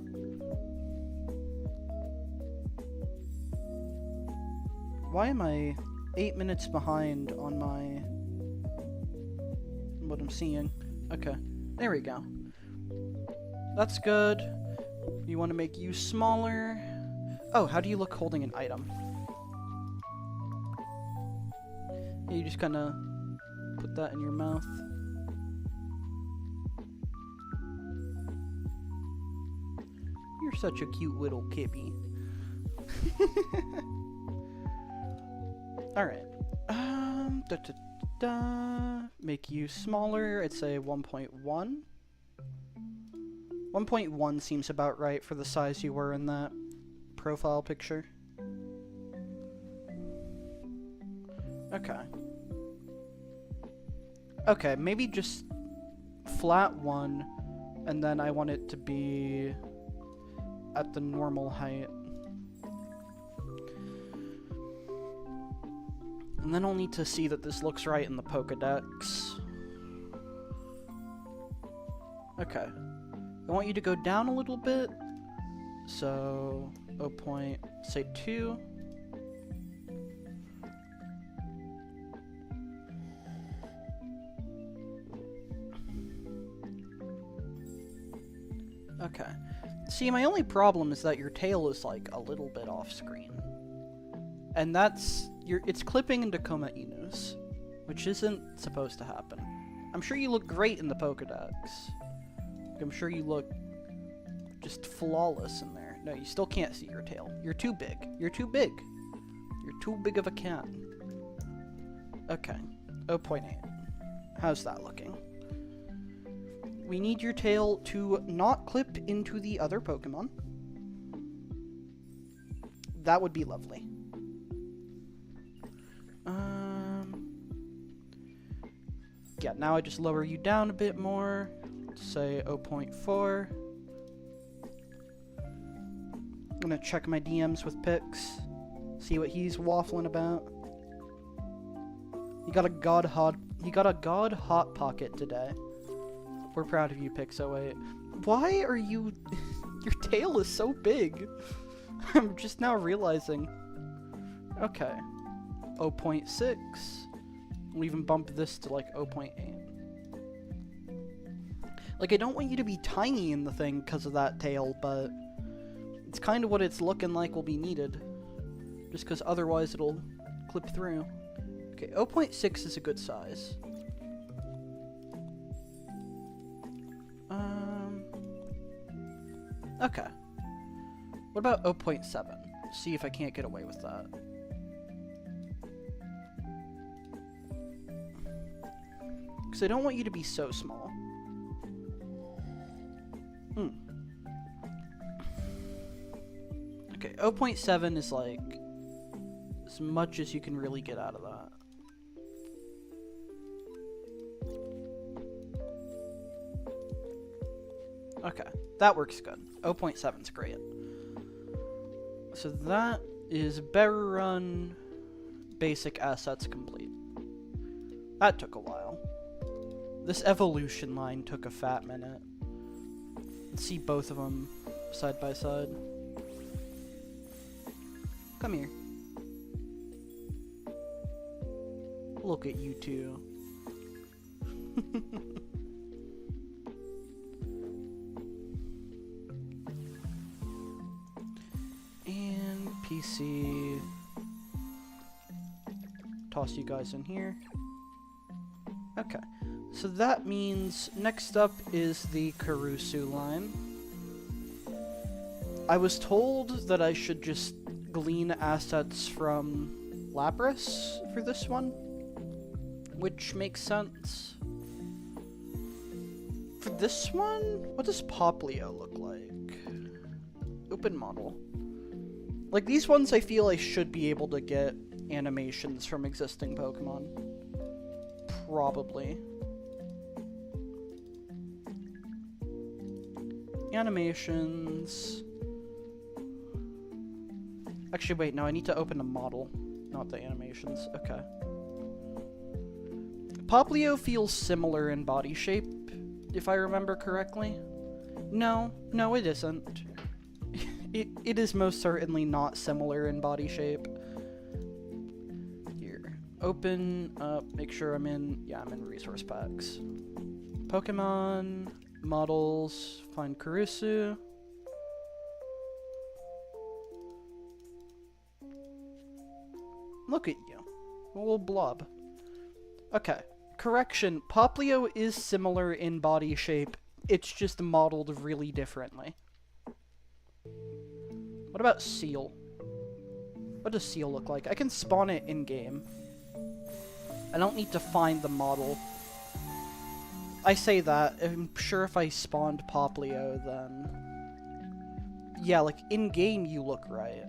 Why am I 8 minutes behind on what I'm seeing? Okay, there we go. That's good. You want to make you smaller. Oh, how do you look holding an item? You just kind of put that in your mouth. You're such a cute little kippy. Alright. Make you smaller. I'd say 1.1. 1.1 seems about right for the size you were in that profile picture. Okay. Okay, maybe just flat 1, and then I want it to be at the normal height. And then I'll need to see that this looks right in the Pokedex. Okay. I want you to go down a little bit. So, 0.2. Okay. See, my only problem is that your tail is, like, a little bit off screen. And that's... it's clipping into Coma Inus, which isn't supposed to happen. I'm sure you look great in the Pokedex. I'm sure you look just flawless in there. No, you still can't see your tail. You're too big. You're too big. You're too big of a cat. Okay. 0.8. How's that looking? We need your tail to not clip into the other Pokemon. That would be lovely. Yeah, now I just lower you down a bit more. Say 0.4. I'm gonna check my DMs with Pix. See what he's waffling about. You got a He got a God Hot Pocket today. We're proud of you, Pixo8. Why are you... Your tail is so big. I'm just now realizing. Okay. 0.6. We'll even bump this to like 0.8. Like, I don't want you to be tiny in the thing because of that tail, but it's kind of what it's looking like will be needed. Just because otherwise it'll clip through. Okay, 0.6 is a good size. Okay. What about 0.7? See if I can't get away with that. Because I don't want you to be so small. Okay, 0.7 is like as much as you can really get out of that. Okay, that works good. 0.7 is great. So that is Bear Run basic assets complete. That took a while. This evolution line took a fat minute. Let's see both of them side by side. Come here. Look at you two. And PC. Toss you guys in here. Okay. So that means next up is the Carusu line. I was told that I should just glean assets from Lapras for this one, which makes sense. For this one, what does Poplio look like? Open model. Like, these ones I feel I should be able to get animations from existing Pokemon. Probably. Animations. Actually, wait, no, I need to open the model, not the animations. Okay. Poplio feels similar in body shape, if I remember correctly. No, it isn't. It is most certainly not similar in body shape. Here. Open up, make sure I'm in, yeah, I'm in resource packs. Pokemon, models, find Carusu. Look at you. A little blob. Okay. Correction. Poplio is similar in body shape. It's just modeled really differently. What about Seal? What does Seal look like? I can spawn it in-game. I don't need to find the model. I say that. I'm sure if I spawned Poplio, then... Yeah, like, in-game you look right.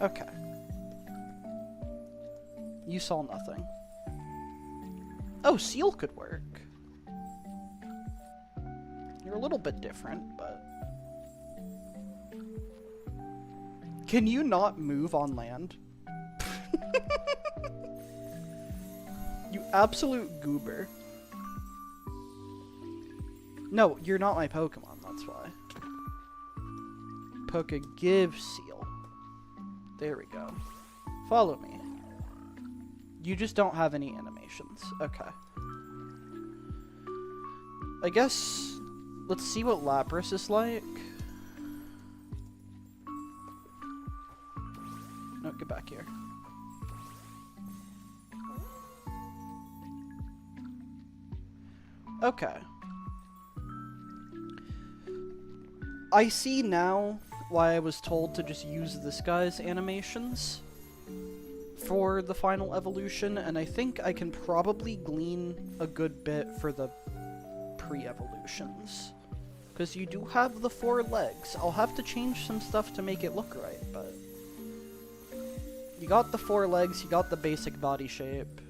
Okay. You saw nothing. Oh, Seal could work. You're a little bit different, but... Can you not move on land? You absolute goober. No, you're not my Pokemon, that's why. Give Seal. There we go. Follow me. You just don't have any animations. Okay. I guess... Let's see what Lapras is like. No, get back here. Okay. I see now why I was told to just use this guy's animations for the final evolution, and I think I can probably glean a good bit for the pre-evolutions. Because you do have the 4 legs. I'll have to change some stuff to make it look right, but... You got the 4 legs, you got the basic body shape.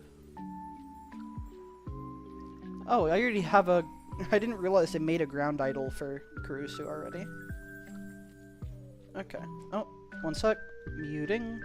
Oh, I already have a... I didn't realize they made a ground idol for Carusu already. Okay. Oh, one sec. Muting.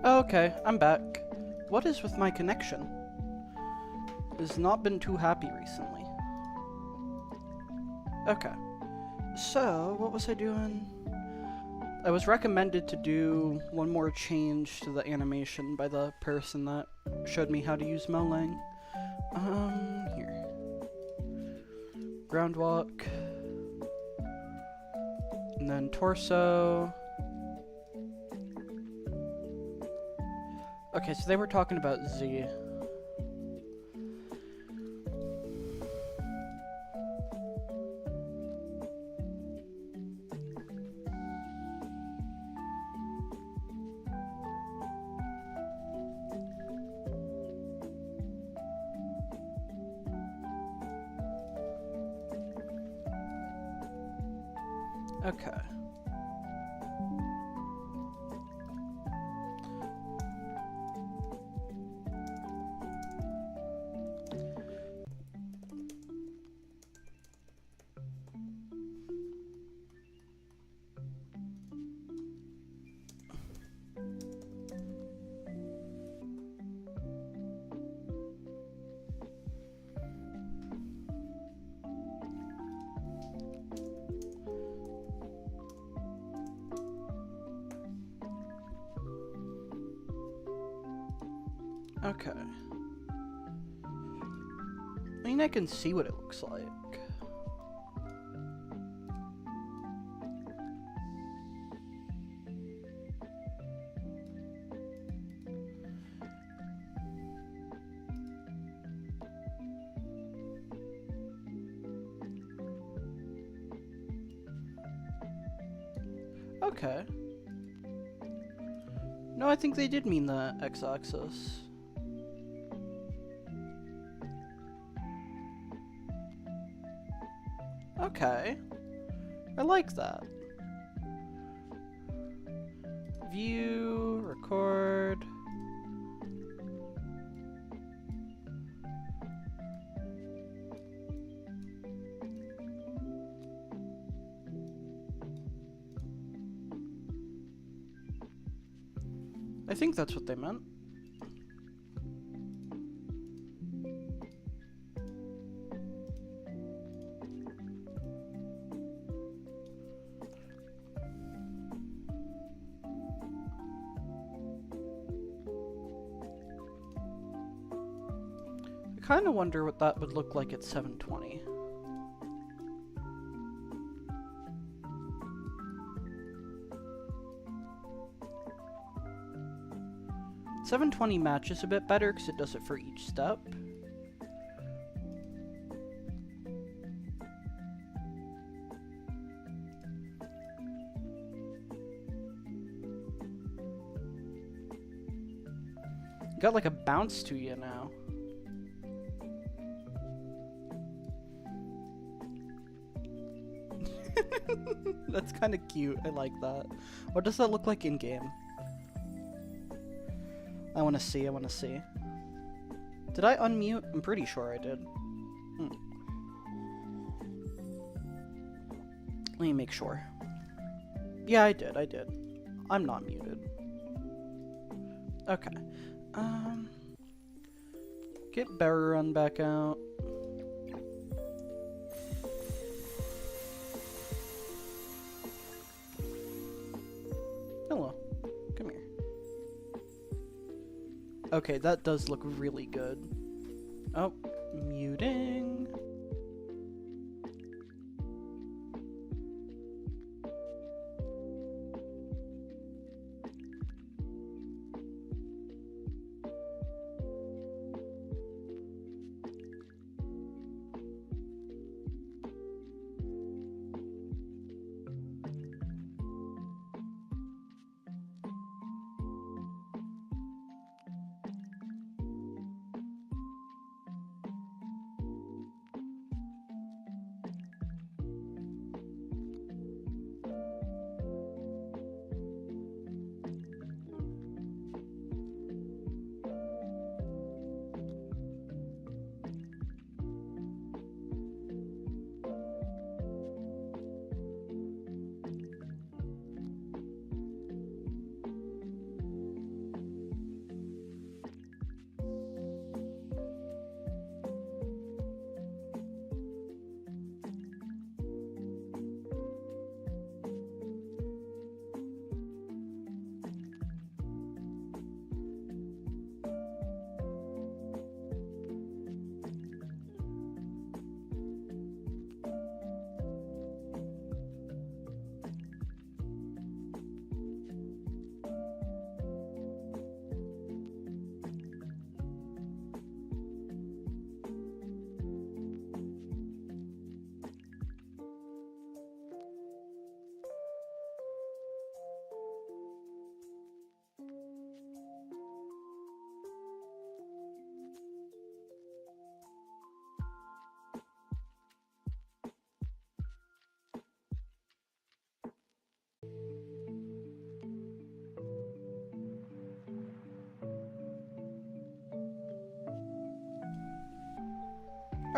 Okay, I'm back. What is with my connection? It has not been too happy recently. Okay. So, what was I doing? I was recommended to do one more change to the animation by the person that showed me how to use Molang. Here. Ground walk. And then torso. Okay, so they were talking about Z. Okay. Okay. I mean, I can see what it looks like. Okay. No, I think they did mean the x-axis. Okay. I like that. View, record. I think that's what they meant. I kind of wonder what that would look like at 720. $720 matches a bit better because it does it for each step. Got like a bounce to you now. That's kind of cute. I like that. What does that look like in game? I want to see. I want to see. Did I unmute? I'm pretty sure I did. Let me make sure. Yeah, I did. I did. I'm not muted. Okay. Get Bear Run back out. Hello. Come here. Okay, that does look really good. Oh, muting.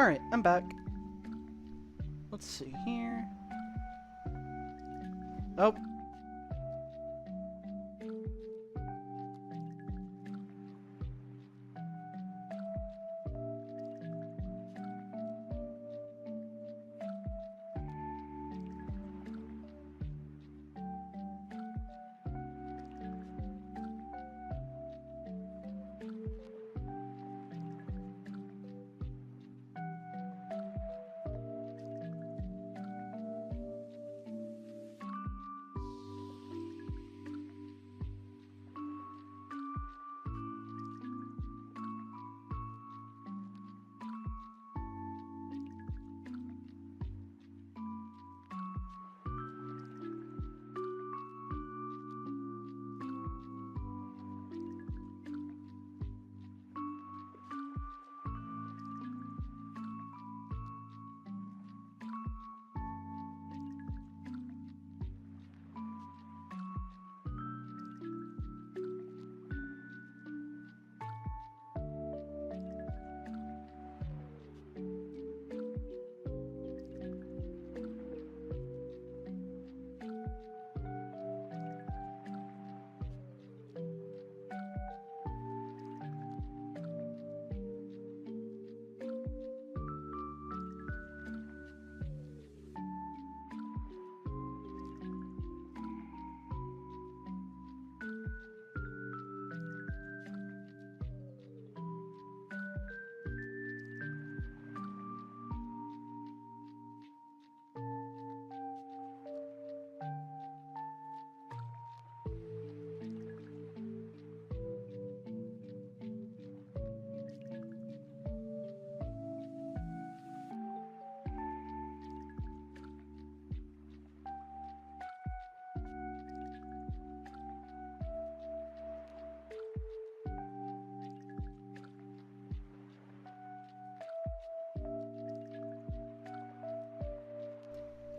Alright, I'm back. Let's see here. Oh.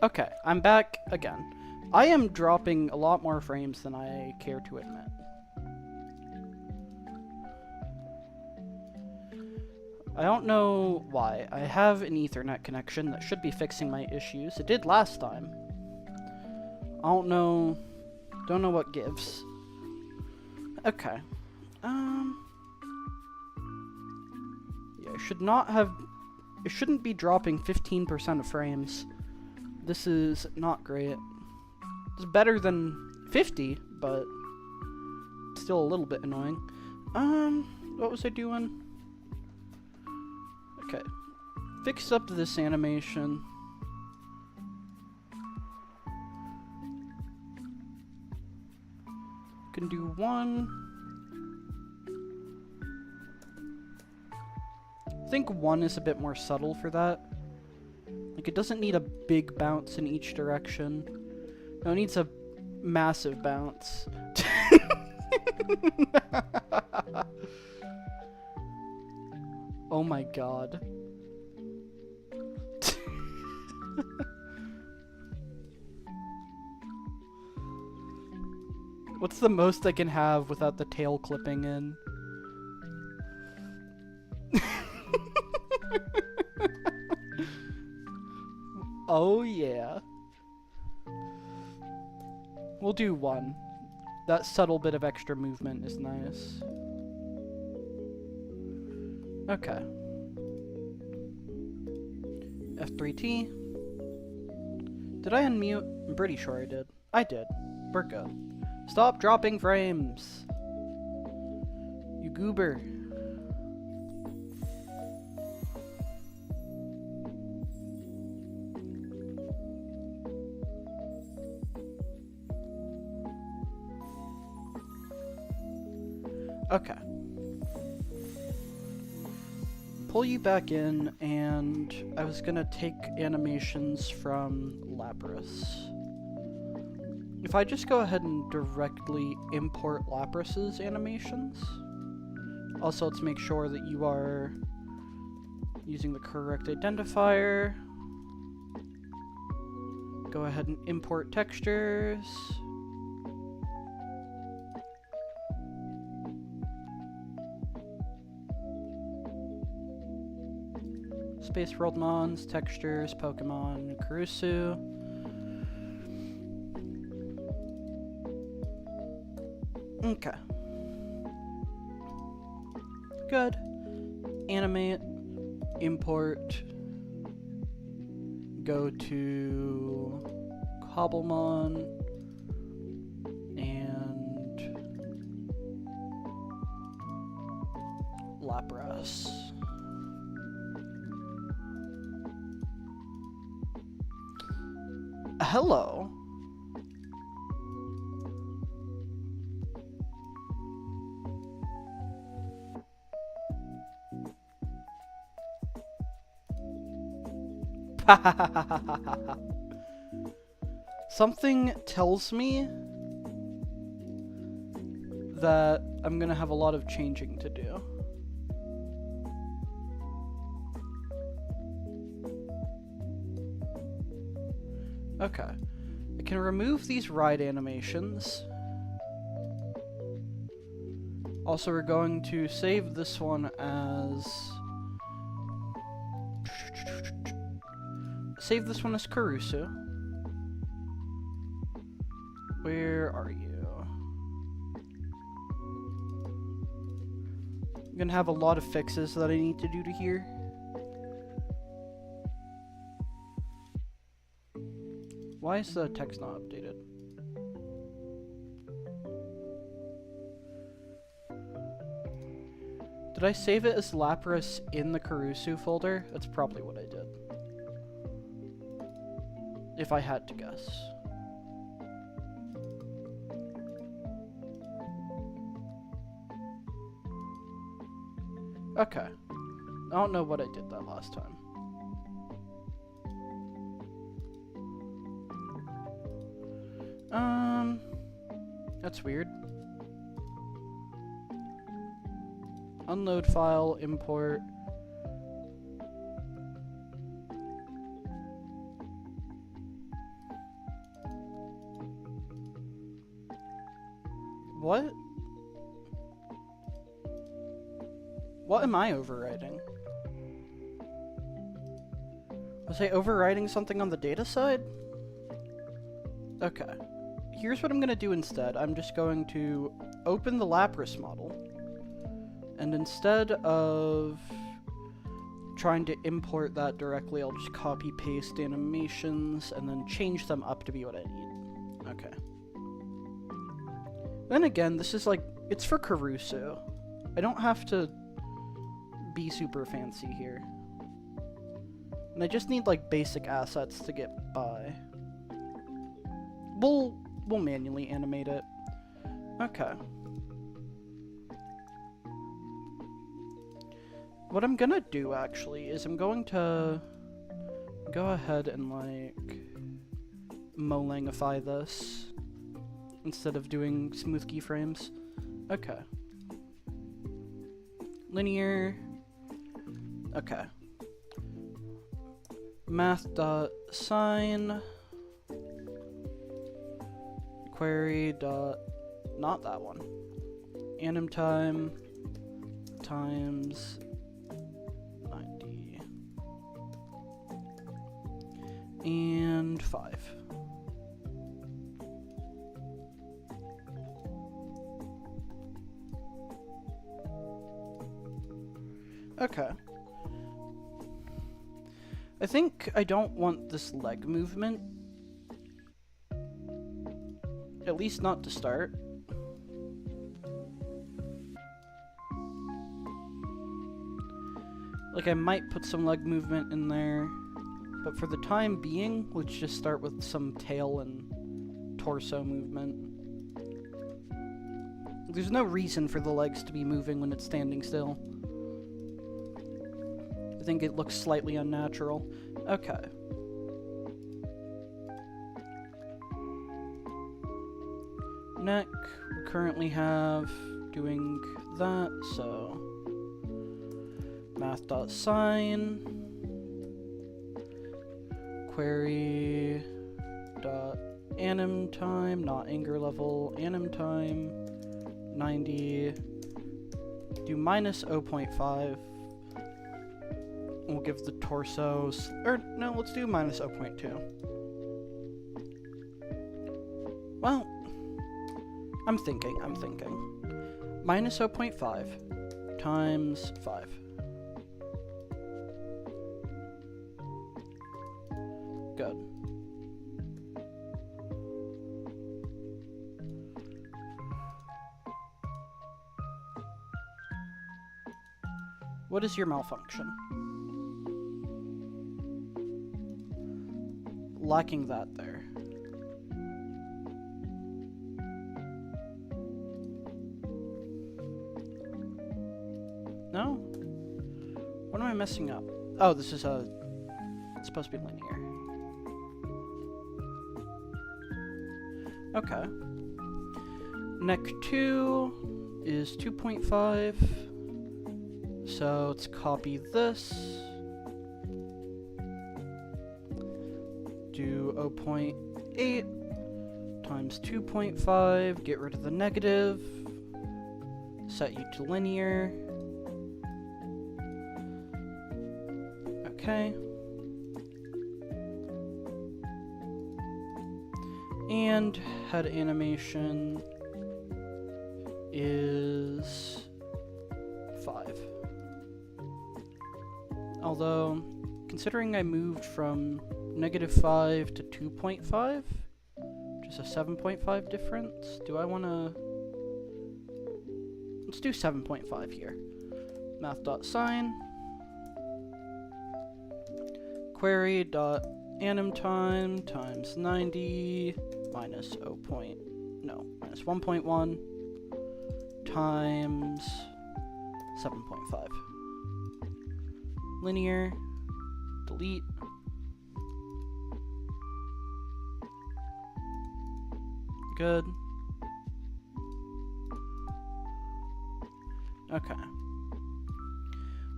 Okay, I'm back again. I am dropping a lot more frames than I care to admit. I don't know why. I have an Ethernet connection that should be fixing my issues. It did last time. I don't know what gives. Okay. Yeah, it shouldn't be dropping 15% of frames. This is not great. It's better than 50, but still a little bit annoying. What was I doing? Okay. Fix up this animation. Can do one. I think one is a bit more subtle for that. Like, it doesn't need a big bounce in each direction. No, it needs a massive bounce. Oh my god. What's the most I can have without the tail clipping in? Oh yeah. We'll do one. That subtle bit of extra movement is nice. Okay. F3T. Did I unmute? I'm pretty sure I did. I did. We're good. Stop dropping frames! You goober. Okay. Pull you back in, and I was gonna take animations from Lapras. If I just go ahead and directly import Lapras's animations. Also, let's make sure that you are using the correct identifier. Go ahead and import textures. Spaceworldmons, textures, Pokemon, Kurusu. Okay. Good. Animate, import, go to Cobblemon, and Lapras. Hello. Something tells me that I'm gonna have a lot of changing to do. Okay. I can remove these ride animations. Also, we're going to save this one as... Save this one as Kurusu. Where are you? I'm gonna have a lot of fixes that I need to do to here. Why is the text not updated? Did I save it as Lapras in the Kurusu folder? That's probably what I did. If I had to guess. Okay. I don't know what I did that last time. That's weird. Unload file, import. What? What am I overwriting? Was I overwriting something on the data side? Okay. Here's what I'm going to do instead. I'm just going to open the Lapras model. And instead of trying to import that directly, I'll just copy-paste animations and then change them up to be what I need. Okay. Then again, this is like, it's for Kurusu. I don't have to be super fancy here. And I just need like basic assets to get by. We'll manually animate it. Okay. What I'm gonna do actually is I'm going to go ahead and like Molangify this instead of doing smooth keyframes. Okay. Linear. Okay. Math.sign. Query dot, not that one. Anim time times 90 and 5. Okay. I think I don't want this leg movement. At least not to start. Like, I might put some leg movement in there, but for the time being, let's just start with some tail and torso movement. There's no reason for the legs to be moving when it's standing still. I think it looks slightly unnatural. Okay. Neck, we currently have doing that, so math.sign query dot anim time, not anger level, anim time 90, do minus 0.5, We'll give the torso, or no, let's do minus 0.2. Well, I'm thinking. Minus 0.5 times 5. Good. What is your malfunction? Lacking that there. No? What am I messing up? Oh, this is it's supposed to be linear. Okay. Neck 2 is 2.5. So let's copy this. Do 0.8 times 2.5. Get rid of the negative. Set you to linear. Okay. And head animation is 5. Although, considering I moved from -5 to 2.5, which is a 7.5 difference, do I want to... Let's do 7.5 here. Math.sign. Query.anim time times 90 minus minus 1.1 times 7.5. Linear, delete. Good. Okay.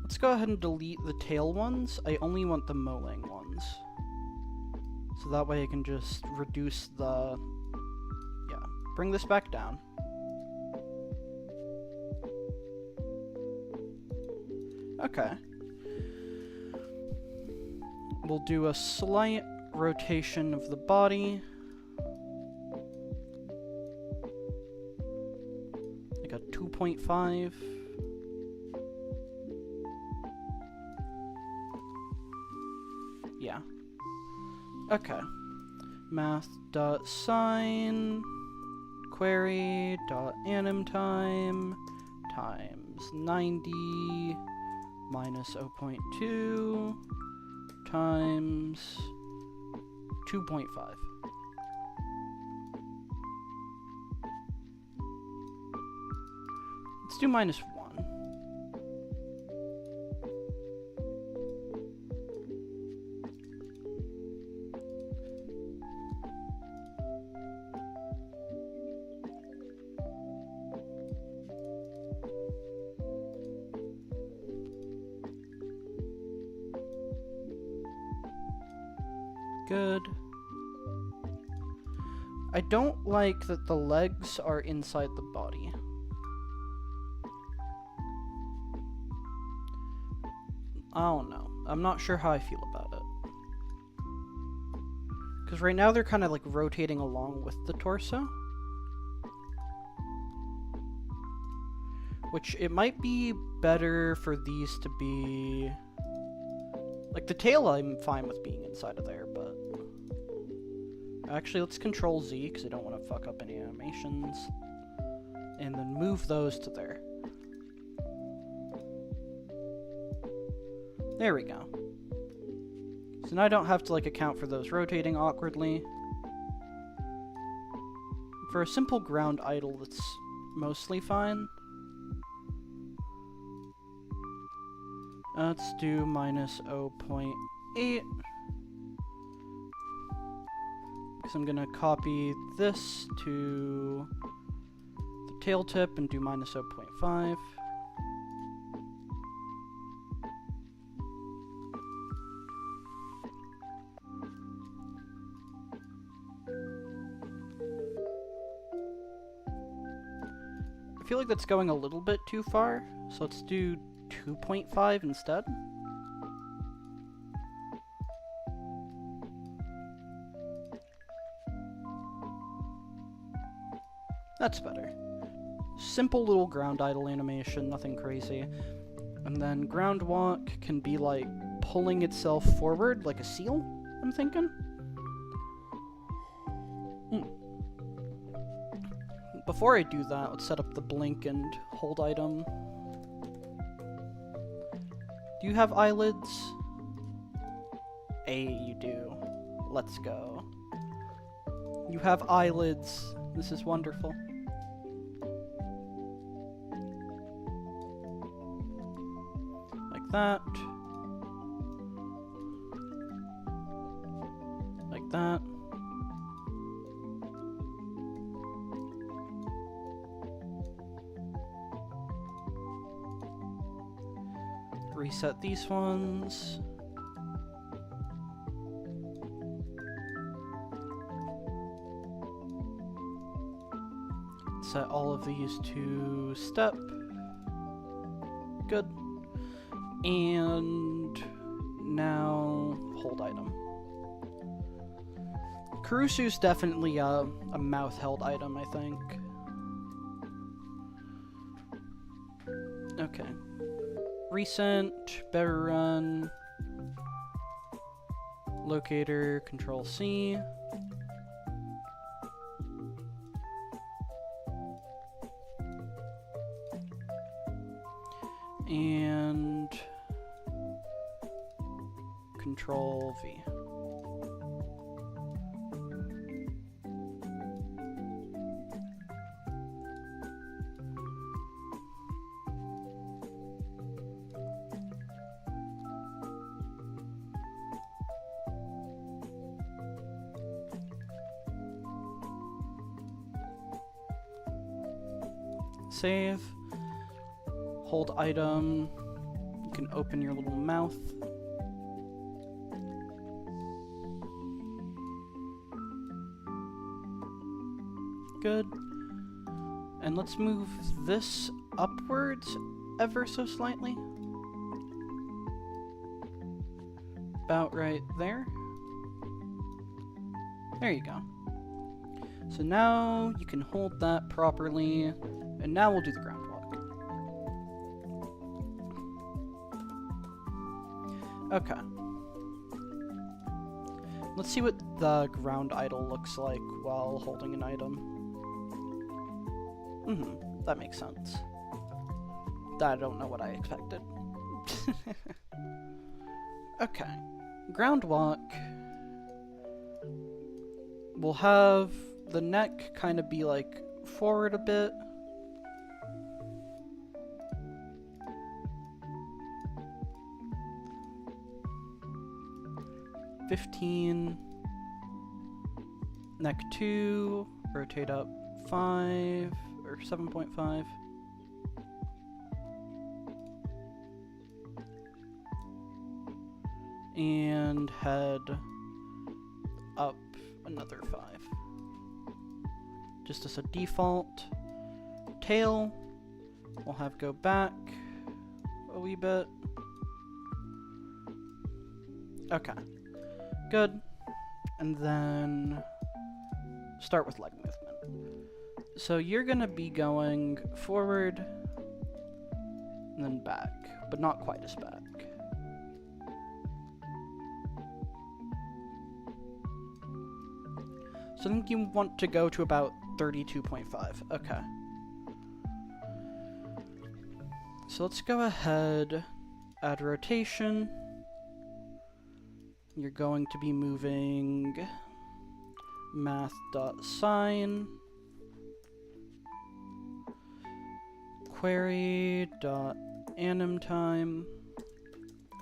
Let's go ahead and delete the tail ones. I only want the mowing ones. So that way I can just reduce the... Yeah, bring this back down. Okay. We'll do a slight rotation of the body. Like a 2.5. Yeah. Okay. Math.sign query.anim time times 90 minus 0.2 times 2.5. Let's do minus 1. Good. I don't like that the legs are inside the body. I don't know. I'm not sure how I feel about it. Because right now they're kind of like rotating along with the torso. Which it might be better for these to be... Like the tail I'm fine with being inside of there, but... Actually, let's Control Z, because I don't want to fuck up any animations. And then move those to there. There we go. So now I don't have to, like, account for those rotating awkwardly. For a simple ground idle, that's mostly fine. Let's do minus 0.8. Because I'm going to copy this to the tail tip and do minus 0.5. I feel like that's going a little bit too far, so let's do 2.5 instead. That's better. Simple little ground idle animation, nothing crazy. And then ground walk can be like pulling itself forward like a seal, I'm thinking. Before I do that, let's set up the blink and hold item. Do you have eyelids? You do. Let's go. You have eyelids. This is wonderful. Like that. Like that. Reset these ones. Set all of these to step. Good. And now hold item. Kurusu's definitely a mouth held item, I think. Okay. Recent, better run, locator, Control C. And Control V. Save. Hold item. You can open your little mouth. Good. And let's move this upwards ever so slightly. About right there. There you go. So now you can hold that properly, and now we'll do the ground walk. Okay. Let's see what the ground idle looks like while holding an item. That makes sense. I don't know what I expected. Okay. Ground walk. We'll have the neck kind of be like forward a bit. Neck 2, rotate up 5 or 7.5. And head up another 5. Just as a default. Tail, we'll have go back a wee bit. Okay. Good. And then start with leg movement. So you're gonna be going forward and then back, but not quite as back. So I think you want to go to about 32.5. Okay. So let's go ahead, add rotation. You're going to be moving math.sine query.anim time.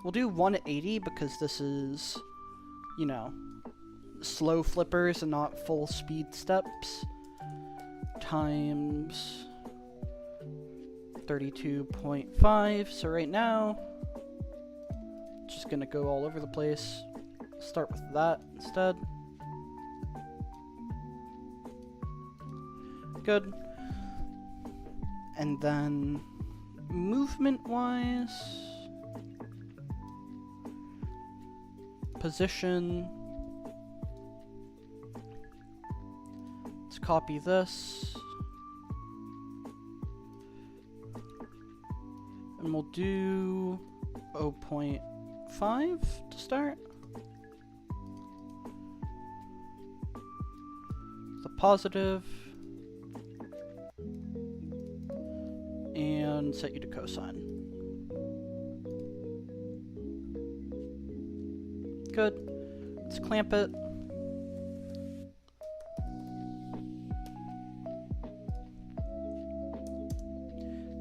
We'll do 180 because this is, you know, slow flippers and not full speed steps, times 32.5. So right now, just gonna go all over the place. Start with that instead. Good. And then movement-wise, position. Let's copy this. And we'll do 0.5 to start. The positive. And set you to cosine. Good. Let's clamp it.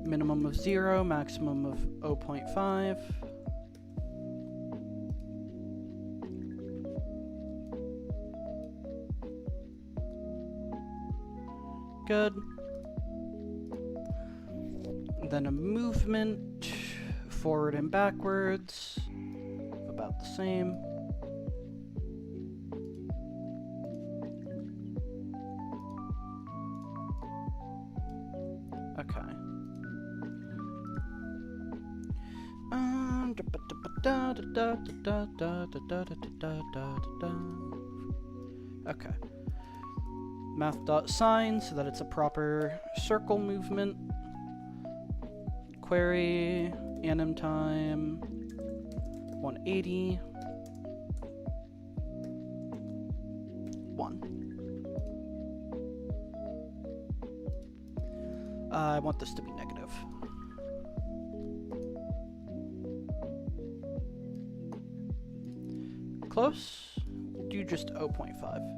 Minimum of 0, maximum of 0.5. Good. Then a movement, forward and backwards, about the same. Okay. Okay. Math.sign so that it's a proper circle movement. Query, anim time, 180, 1. I want this to be negative. Close. Do just 0.5.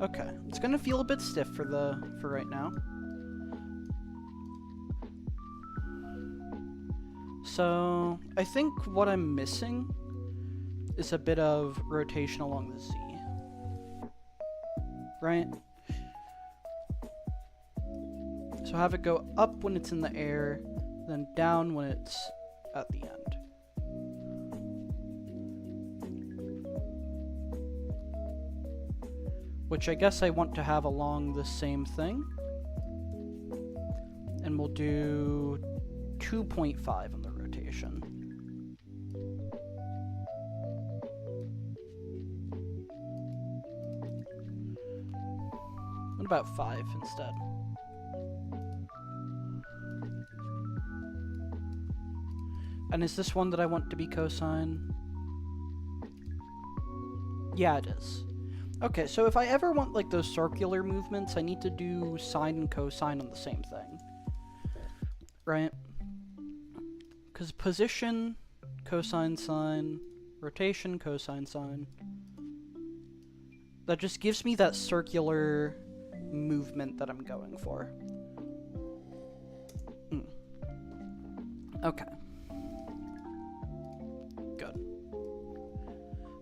Okay, it's gonna feel a bit stiff for right now. So I think what I'm missing is a bit of rotation along the Z. Right? So have it go up when it's in the air, then down when it's at the end. Which I guess I want to have along the same thing. And we'll do 2.5 on the rotation. What about 5 instead? And is this one that I want to be cosine? Yeah, it is. Okay, so if I ever want like those circular movements, I need to do sine and cosine on the same thing. Right? Because position, cosine, sine, rotation, cosine, sine. That just gives me that circular movement that I'm going for. Okay. Good.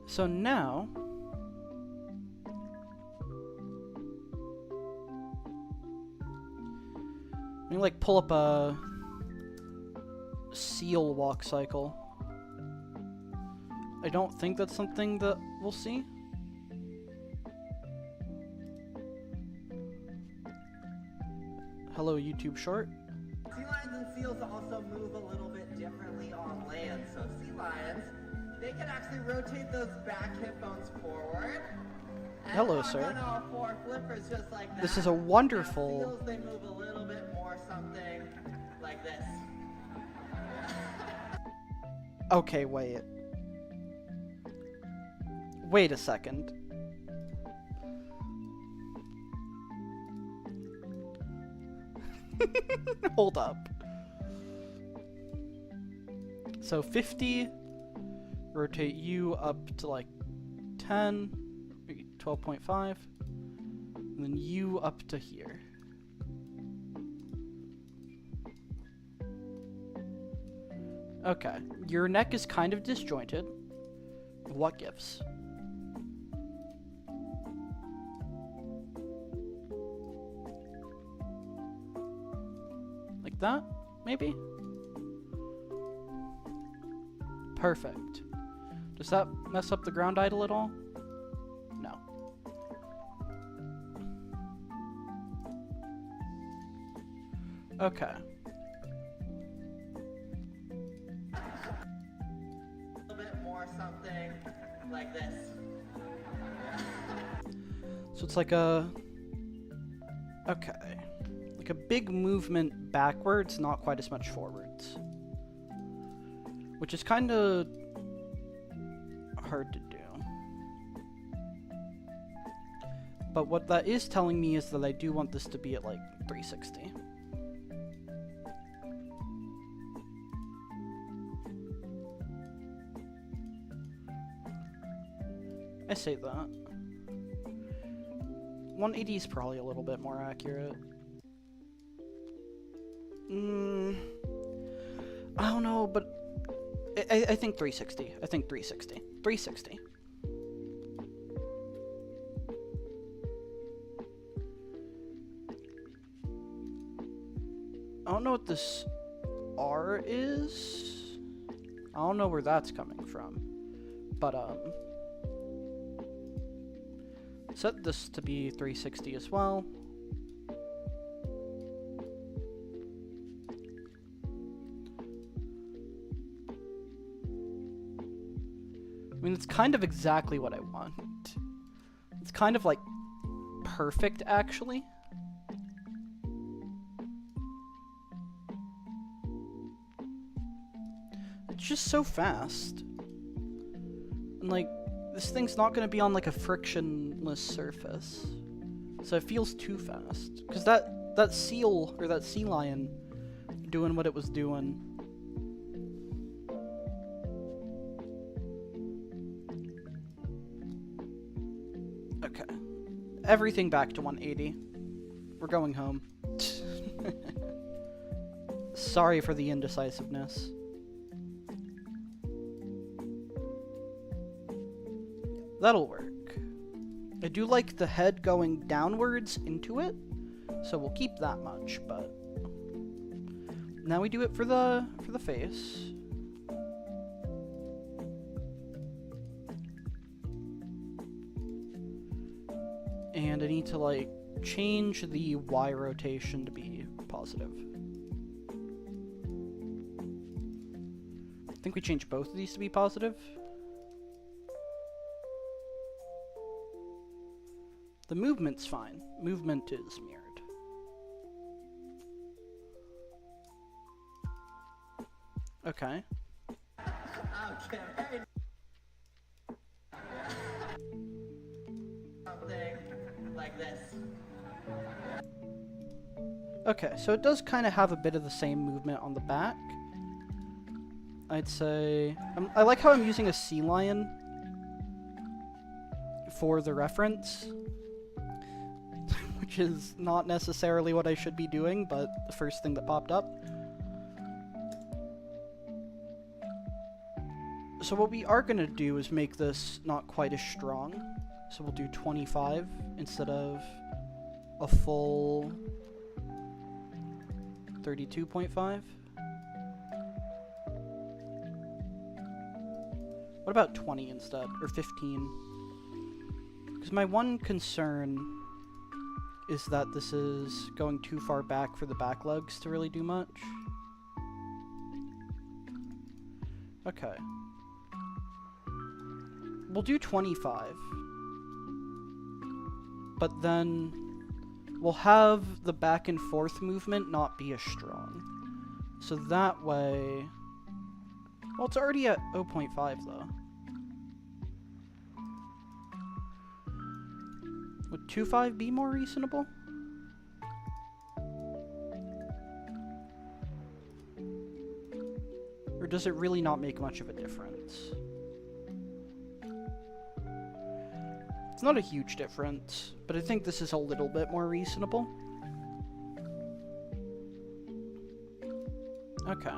So now... let me like pull up a seal walk cycle. I don't think that's something that we'll see. Hello, YouTube short. Sea lions and seals also move a little bit differently on land. So sea lions, they can actually rotate those back hip bones forward. Hello, sir. On all four flippers just like that. This is a wonderful... Seals, they move a little bit more something like this. Okay, wait. Wait a second. Hold up. So 50, rotate you up to like 10, 12.5, and then you up to here. Okay, your neck is kind of disjointed. What gives? Like that, maybe? Perfect. Does that mess up the ground idle at all? No. Okay. A little bit more something like this. So it's like a... Okay. Like a big movement backwards, not quite as much forwards. Which is kind of hard to do. But what that is telling me is that I do want this to be at like 360. I say that. 180 is probably a little bit more accurate. I don't know, but I think 360. I think 360. 360. I don't know what this R is. I don't know where that's coming from. But, set this to be 360 as well. I mean, it's kind of exactly what I want. It's kind of like perfect, actually. It's just so fast. And like, this thing's not going to be on like a frictionless surface. So it feels too fast. Because that seal, or that sea lion, doing what it was doing. Okay. Everything back to 180. We're going home. Sorry for the indecisiveness. That'll work. I do like the head going downwards into it, so we'll keep that much, but now we do it for the face. And I need to like change the Y rotation to be positive. I think we change both of these to be positive. The movement's fine. Movement is mirrored. Okay. Okay. Something like this. Okay, so it does kind of have a bit of the same movement on the back. I'd say... I like how I'm using a sea lion for the reference. Which is not necessarily what I should be doing, but the first thing that popped up. So what we are going to do is make this not quite as strong. So we'll do 25 instead of a full 32.5. What about 20 instead? Or 15? Because my one concern is that this is going too far back for the back legs to really do much. Okay. We'll do 25. But then we'll have the back and forth movement not be as strong. So that way... Well, it's already at 0.5 though. Would 2.5 be more reasonable? Or does it really not make much of a difference? It's not a huge difference, but I think this is a little bit more reasonable. Okay.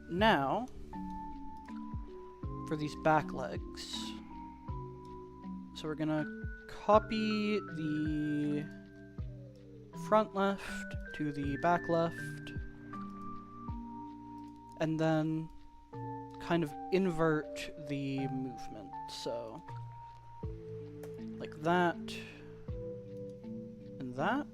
Now, for these back legs. So we're gonna copy the front left to the back left, and then kind of invert the movement. So, like that, and that.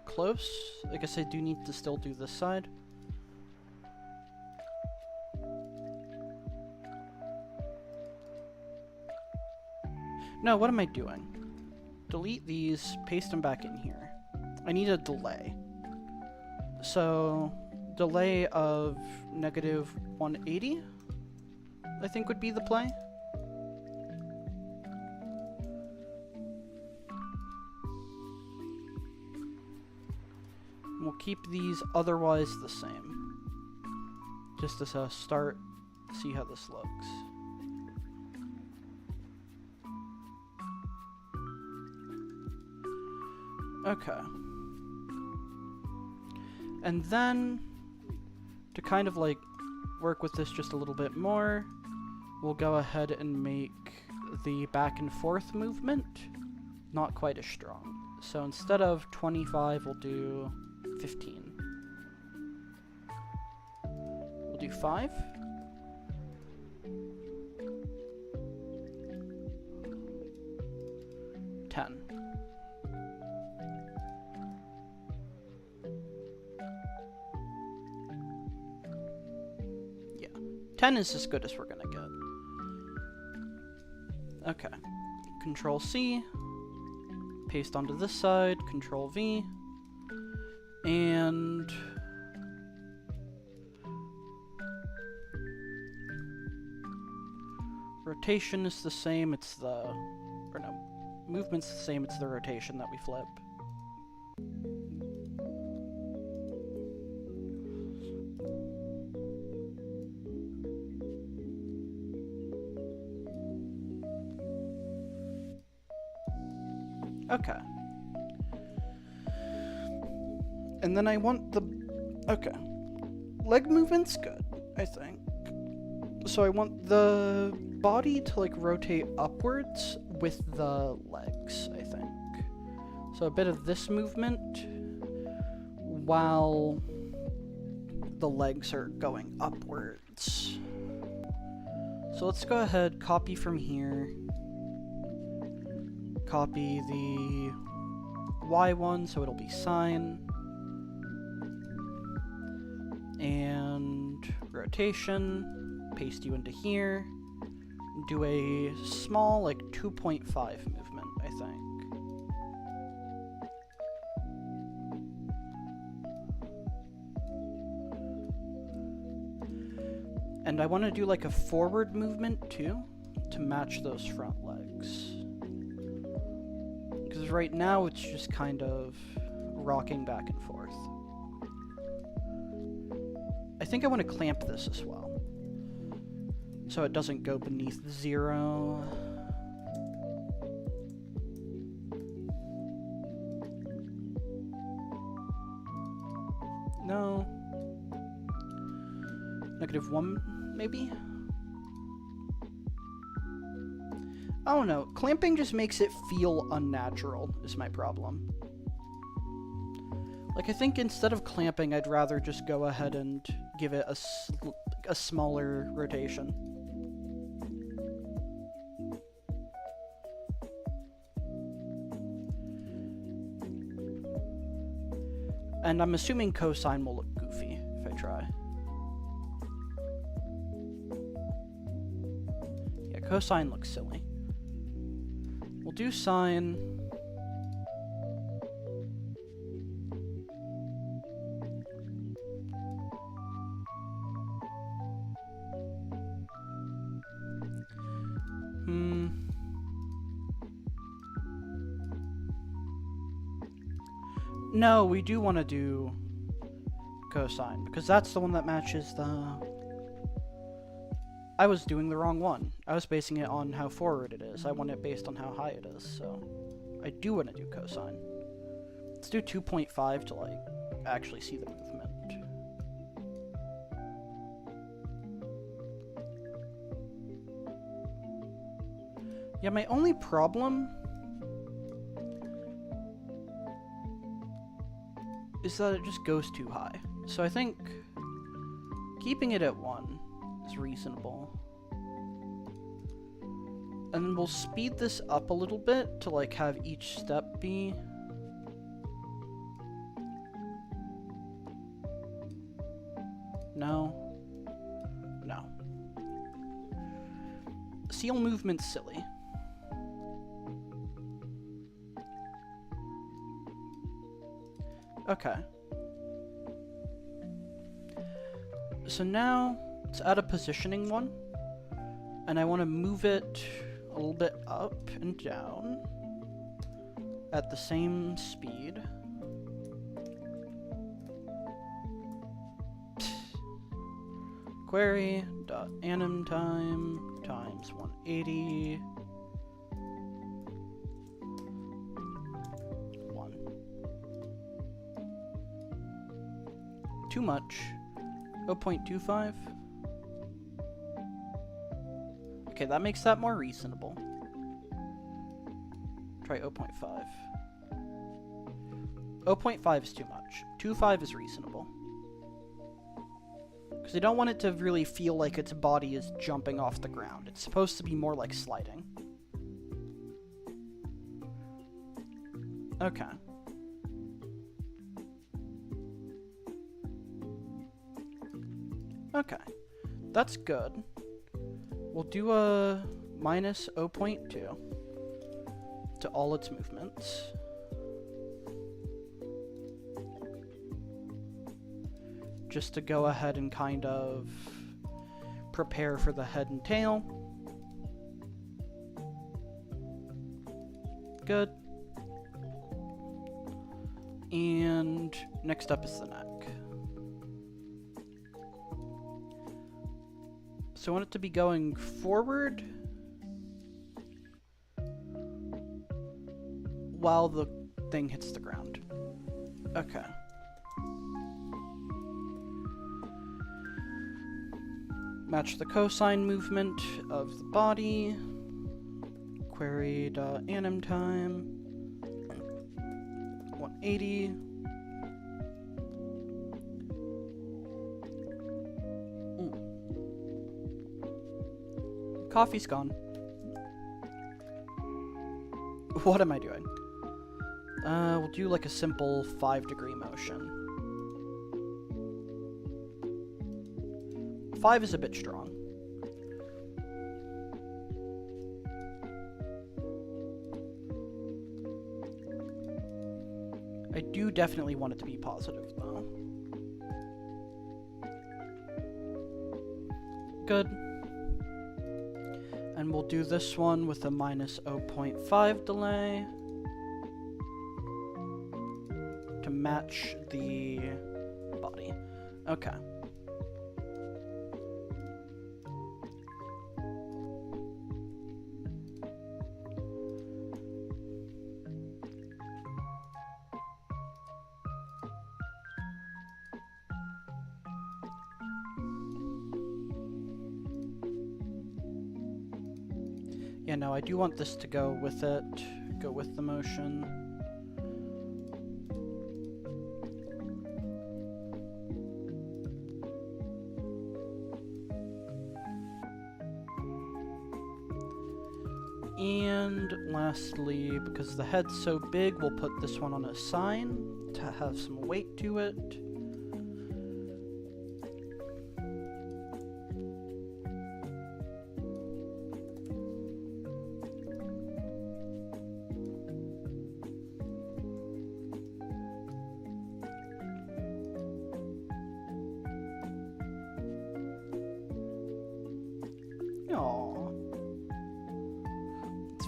Close. I guess I do need to still do this side. No, what am I doing? Delete these, paste them back in here. I need a delay. So, delay of negative 180, I think would be the play. We'll keep these otherwise the same. Just as a start, see how this looks. Okay. And then, to kind of like work with this just a little bit more, we'll go ahead and make the back and forth movement not quite as strong. So instead of 25, we'll do 15. We'll do 5. $10. Yeah, 10 is as good as we're gonna get. Okay, Control C, paste onto this side, Control V, and rotation is the same, it's the, or no, movement's the same, it's the rotation that we flip. Okay. And then I want the... Okay. Leg movement's good, I think. So I want the body to, like, rotate upwards with the legs, I think. So a bit of this movement while the legs are going upwards. So let's go ahead, copy from here. Copy the Y one, so it'll be sine. And rotation, paste you into here. Do a small, like, 2.5 movement, I think. And I want to do, like, a forward movement, too, to match those front legs. Because right now, it's just kind of rocking back and forth. I think I want to clamp this as well, so it doesn't go beneath 0. No. -1, maybe? I don't know. Clamping just makes it feel unnatural, is my problem. Like, I think instead of clamping, I'd rather just go ahead and give it a smaller rotation. And I'm assuming cosine will look goofy if I try. Yeah, cosine looks silly. We'll do sine. No, we do want to do cosine, because that's the one that matches the... I was doing the wrong one. I was basing it on how forward it is. I want it based on how high it is, so... I do want to do cosine. Let's do 2.5 to, like, actually see the movement. Yeah, my only problem is that it just goes too high. So I think keeping it at 1 is reasonable. And then we'll speed this up a little bit to, like, have each step be seal movement's silly. Okay. So now, let's add a positioning one. And I want to move it a little bit up and down at the same speed. Query.anim time times 180. 1. Too much. 0.25. Okay, that makes that more reasonable. Try 0.5. 0.5 is too much. 2.5 is reasonable. Because I don't want it to really feel like its body is jumping off the ground. It's supposed to be more like sliding. Okay. Okay. That's good. We'll do a minus 0.2 to all its movements. Just to go ahead and kind of prepare for the head and tail. Good. And next up is the neck. So I want it to be going forward while the thing hits the ground. Okay. Match the cosine movement of the body. Query.anim time 180. Coffee's gone. What am I doing? We'll do like a simple 5-degree motion. 5 is a bit strong. I do definitely want it to be positive, though. Good. And we'll do this one with a minus 0.5 delay to match the body. Okay. Yeah, no, I do want this to go with it, go with the motion. And lastly, because the head's so big, we'll put this one on a sign to have some weight to it.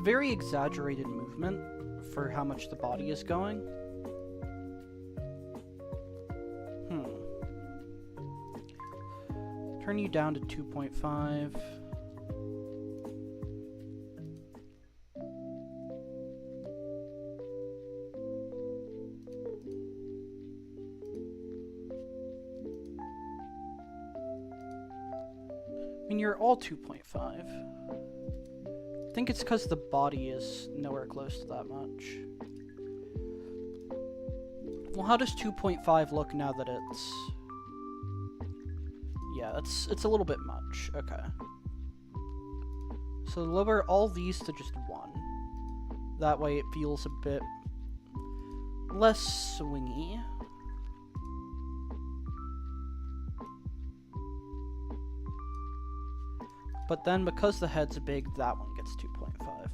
Very exaggerated movement for how much the body is going. Turn you down to 2.5. I mean, you're all 2.5. I think it's because the body is nowhere close to that much. Well, how does 2.5 look now that it's... Yeah, it's a little bit much. Okay. So lower all these to just 1. That way it feels a bit less swingy. But then because the head's big, that one gets 2.5.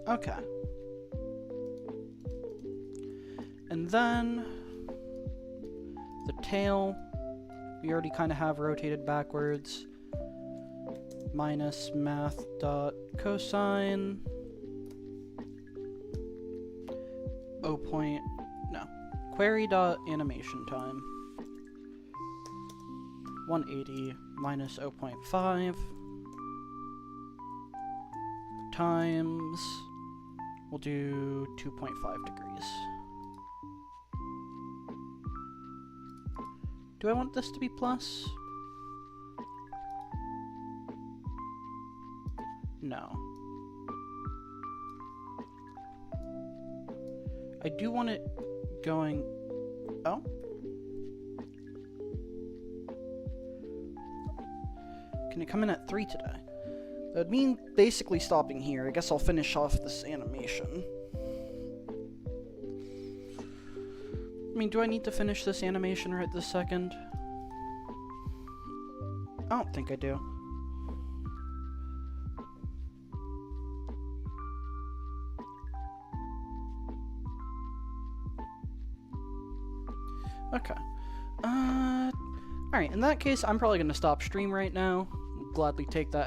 Okay. And then the tail, we already kind of have rotated backwards. Minus math dot cosine. Query dot animation time. 180 minus 0.5 times, we'll do 2.5 degrees. Do I want this to be plus? No. I do want it going... Oh? Can it come in at 3 today? That would mean basically stopping here. I guess I'll finish off this animation. I mean, do I need to finish this animation right this second? I don't think I do. Okay. Alright, in that case, I'm probably going to stop stream right now. Gladly take that